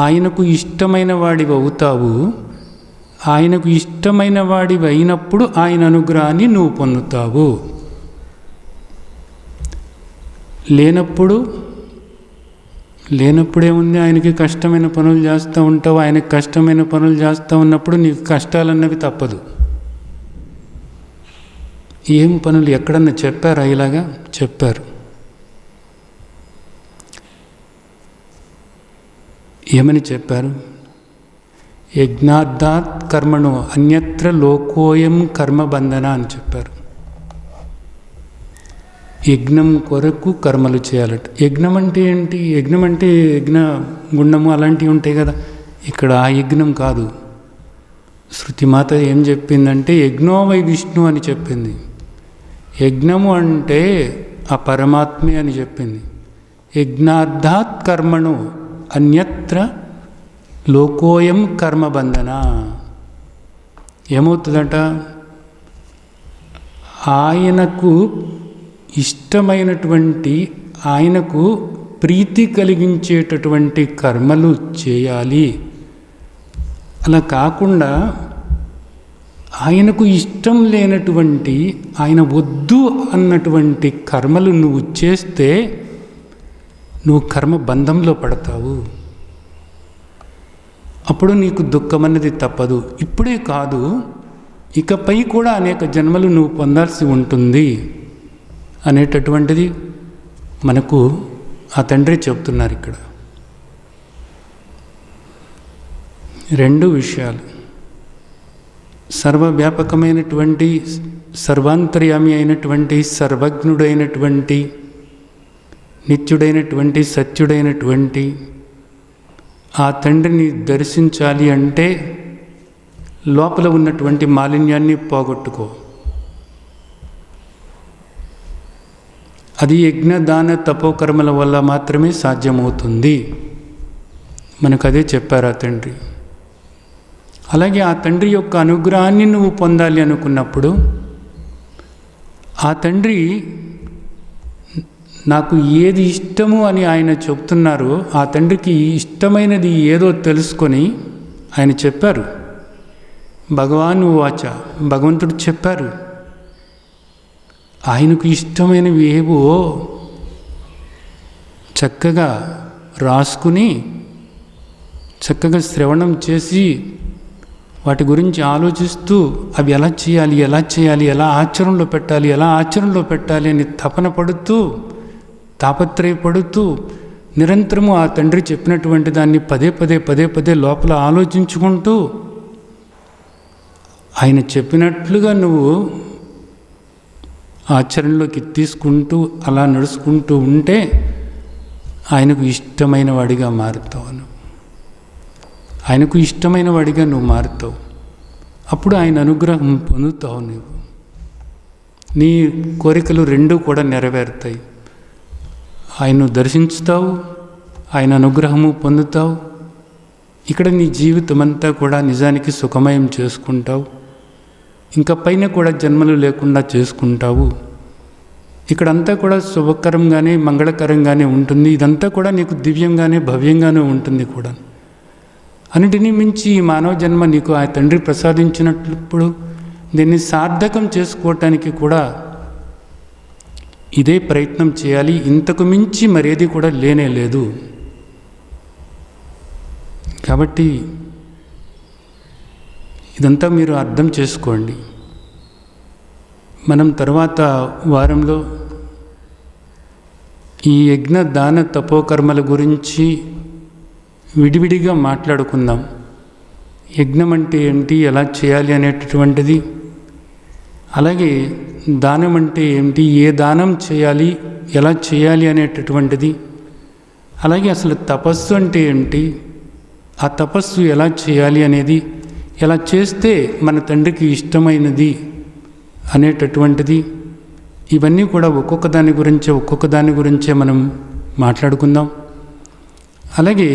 ఆయనకు ఇష్టమైన వాడివి అవుతావు. ఆయనకు ఇష్టమైన వాడివి అయినప్పుడు ఆయన అనుగ్రహాన్ని నువ్వు పొందుతావు. లేనప్పుడేముంది, ఆయనకి కష్టమైన పనులు చేస్తూ ఉంటావు. ఆయనకి కష్టమైన పనులు చేస్తూ ఉన్నప్పుడు నీకు కష్టాలన్నవి తప్పదు. ఏం పనులు ఎక్కడన్నా చెప్పారా? ఇలాగా చెప్పారు. ఏమని చెప్పారు? యజ్ఞార్థాత్ కర్మణో అన్యత్ర లోకోయం కర్మబంధన అని చెప్పారు. యజ్ఞం కొరకు కర్మలు చేయాలట. యజ్ఞం అంటే ఏంటి? యజ్ఞం అంటే యజ్ఞ గుండము అలాంటివి ఉంటాయి కదా. ఇక్కడ ఆ యజ్ఞం కాదు. శృతిమాత ఏం చెప్పిందంటే యజ్ఞో వై విష్ణు అని చెప్పింది. యజ్ఞము అంటే ఆ పరమాత్మే అని చెప్పింది. యజ్ఞార్థాత్ కర్మణు అన్యత్ర లోకోయం కర్మబంధన. ఏమవుతుందట? ఆయనకు ఇష్టమైనటువంటి, ఆయనకు ప్రీతి కలిగించేటటువంటి కర్మలు చేయాలి. అలా కాకుండా ఆయనకు ఇష్టం లేనటువంటి, ఆయన వద్దు అన్నటువంటి కర్మలు నువ్వు చేస్తే నువ్వు కర్మబంధంలో పడతావు. అప్పుడు నీకు దుఃఖం అన్నది తప్పదు. ఇప్పుడే కాదు, ఇకపై కూడా అనేక జన్మలు నువ్వు పొందాల్సి ఉంటుంది అనేటటువంటిది మనకు ఆ తండ్రి చెప్తున్నారు ఇక్కడ. రెండు విషయాలు, సర్వవ్యాపకమైనటువంటి, సర్వాంతర్యామి అయినటువంటి, సర్వజ్ఞుడైనటువంటి, నిత్యుడైనటువంటి, సత్యుడైనటువంటి ఆ తండ్రిని దర్శించాలి అంటే లోపల ఉన్నటువంటి మాలిన్యాన్ని పోగొట్టుకో. అది యజ్ఞ దాన తపోకర్మల వల్ల మాత్రమే సాధ్యమవుతుంది. మనకు అదే చెప్పారు ఆ తండ్రి. అలాగే ఆ తండ్రి యొక్క అనుగ్రహాన్ని నువ్వు పొందాలి అనుకున్నప్పుడు, ఆ తండ్రి నాకు ఏది ఇష్టము అని ఆయన చెప్తున్నారు. ఆ తండ్రికి ఇష్టమైనది ఏదో తెలుసుకొని ఆయన చెప్పారు. భగవాన్ వాచ, భగవంతుడు చెప్పారు. ఆయనకు ఇష్టమైనవి ఏవో చక్కగా రాసుకుని చక్కగా శ్రవణం చేసి వాటి గురించి ఆలోచిస్తూ అవి ఎలా చేయాలి ఎలా ఆచరణలో పెట్టాలి అని తపన పడుతూ తాపత్రయపడుతూ నిరంతరము ఆ తండ్రి చెప్పినటువంటి దాన్ని పదే లోపల ఆలోచించుకుంటూ ఆయన చెప్పినట్లుగా నువ్వు ఆచరణలోకి తీసుకుంటూ అలా నడుచుకుంటూ ఉంటే ఆయనకు ఇష్టమైన వాడిగా మారుతావు. ఆయనకు ఇష్టమైన వాడిగా నువ్వు మారుతావు. అప్పుడు ఆయన అనుగ్రహం పొందుతావు. నువ్వు నీ కోరికలు రెండూ కూడా నెరవేరుతాయి. ఆయన్ను దర్శించుతావు, ఆయన అనుగ్రహము పొందుతావు. ఇక్కడ నీ జీవితం అంతా కూడా నిజానికి సుఖమయం చేసుకుంటావు. ఇంకా పైన కూడా జన్మలు లేకుండా చేసుకుంటావు. ఇక్కడంతా కూడా శుభకరంగానే మంగళకరంగానే ఉంటుంది. ఇదంతా కూడా నీకు దివ్యంగానే భవ్యంగానే ఉంటుంది కూడా. అన్నిటినీ మించి ఈ మానవ జన్మ నీకు ఆ తండ్రి ప్రసాదించినప్పుడు దీన్ని సార్థకం చేసుకోవటానికి కూడా ఇదే ప్రయత్నం చేయాలి. ఇంతకు మించి మరేది కూడా లేనే లేదు. కాబట్టి ఇదంతా మీరు అర్థం చేసుకోండి. మనం తర్వాత వారంలో ఈ యజ్ఞ దాన తపోకర్మల గురించి విడివిడిగా మాట్లాడుకుందాం. యజ్ఞం అంటే ఏంటి, ఎలా చేయాలి అనేటటువంటిది, అలాగే దానం అంటే ఏమిటి, ఏ దానం చేయాలి, ఎలా చేయాలి అనేటటువంటిది, అలాగే అసలు తపస్సు అంటే ఏమిటి, ఆ తపస్సు ఎలా చేయాలి అనేది, ఎలా చేస్తే మన తండ్రికి ఇష్టమైనది అనేటటువంటిది, ఇవన్నీ కూడా ఒక్కొక్క దాని గురించే మనం మాట్లాడుకుందాం. అలాగే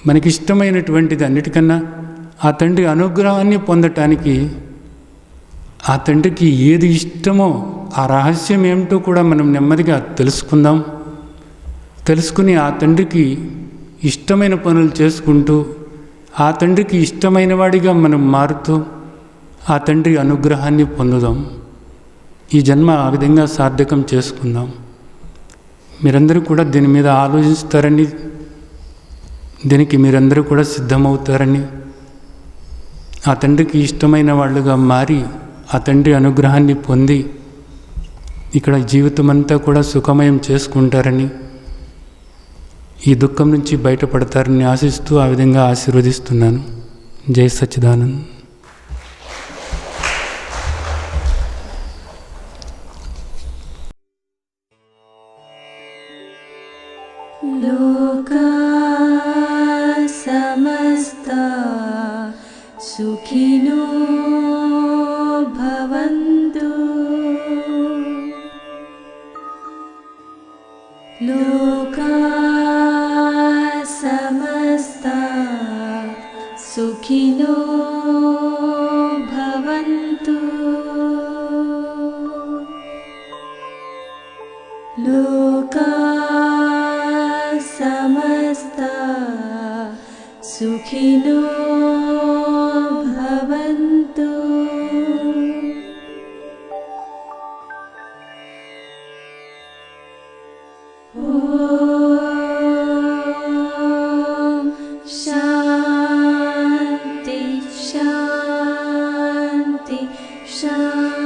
మనకిష్టమైనటువంటిది అన్నిటికన్నా ఆ తండ్రి అనుగ్రహాన్ని పొందటానికి ఆ తండ్రికి ఏది ఇష్టమో ఆ రహస్యం ఏమిటో కూడా మనం నెమ్మదిగా తెలుసుకుని ఆ తండ్రికి ఇష్టమైన పనులు చేసుకుంటూ ఆ తండ్రికి ఇష్టమైన వాడిగా మనం మారుతూ ఆ తండ్రి అనుగ్రహాన్ని పొందుదాం. ఈ జన్మ ఆ విధంగా సార్థకం చేసుకుందాం. మీరందరూ కూడా దీని మీద ఆలోచిస్తారని, దీనికి మీరందరూ కూడా సిద్ధమవుతారని, ఆ తండ్రికి ఇష్టమైన వాళ్ళుగా మారి ఆ తండ్రి అనుగ్రహాన్ని పొంది ఇక్కడ జీవితం అంతా కూడా సుఖమయం చేసుకుంటారని, ఈ దుఃఖం నుంచి బయటపడతారని ఆశిస్తూ ఆ విధంగా ఆశీర్వదిస్తున్నాను. జై సచ్చిదానంద్. లోకా సమస్తా సుఖినో భవంతు. లోకా సమస్తా సుఖినో భవంతు. లోకా సమస్తా సుఖినో భవంతు. ఓం శాంతి శాంతి శాంతి.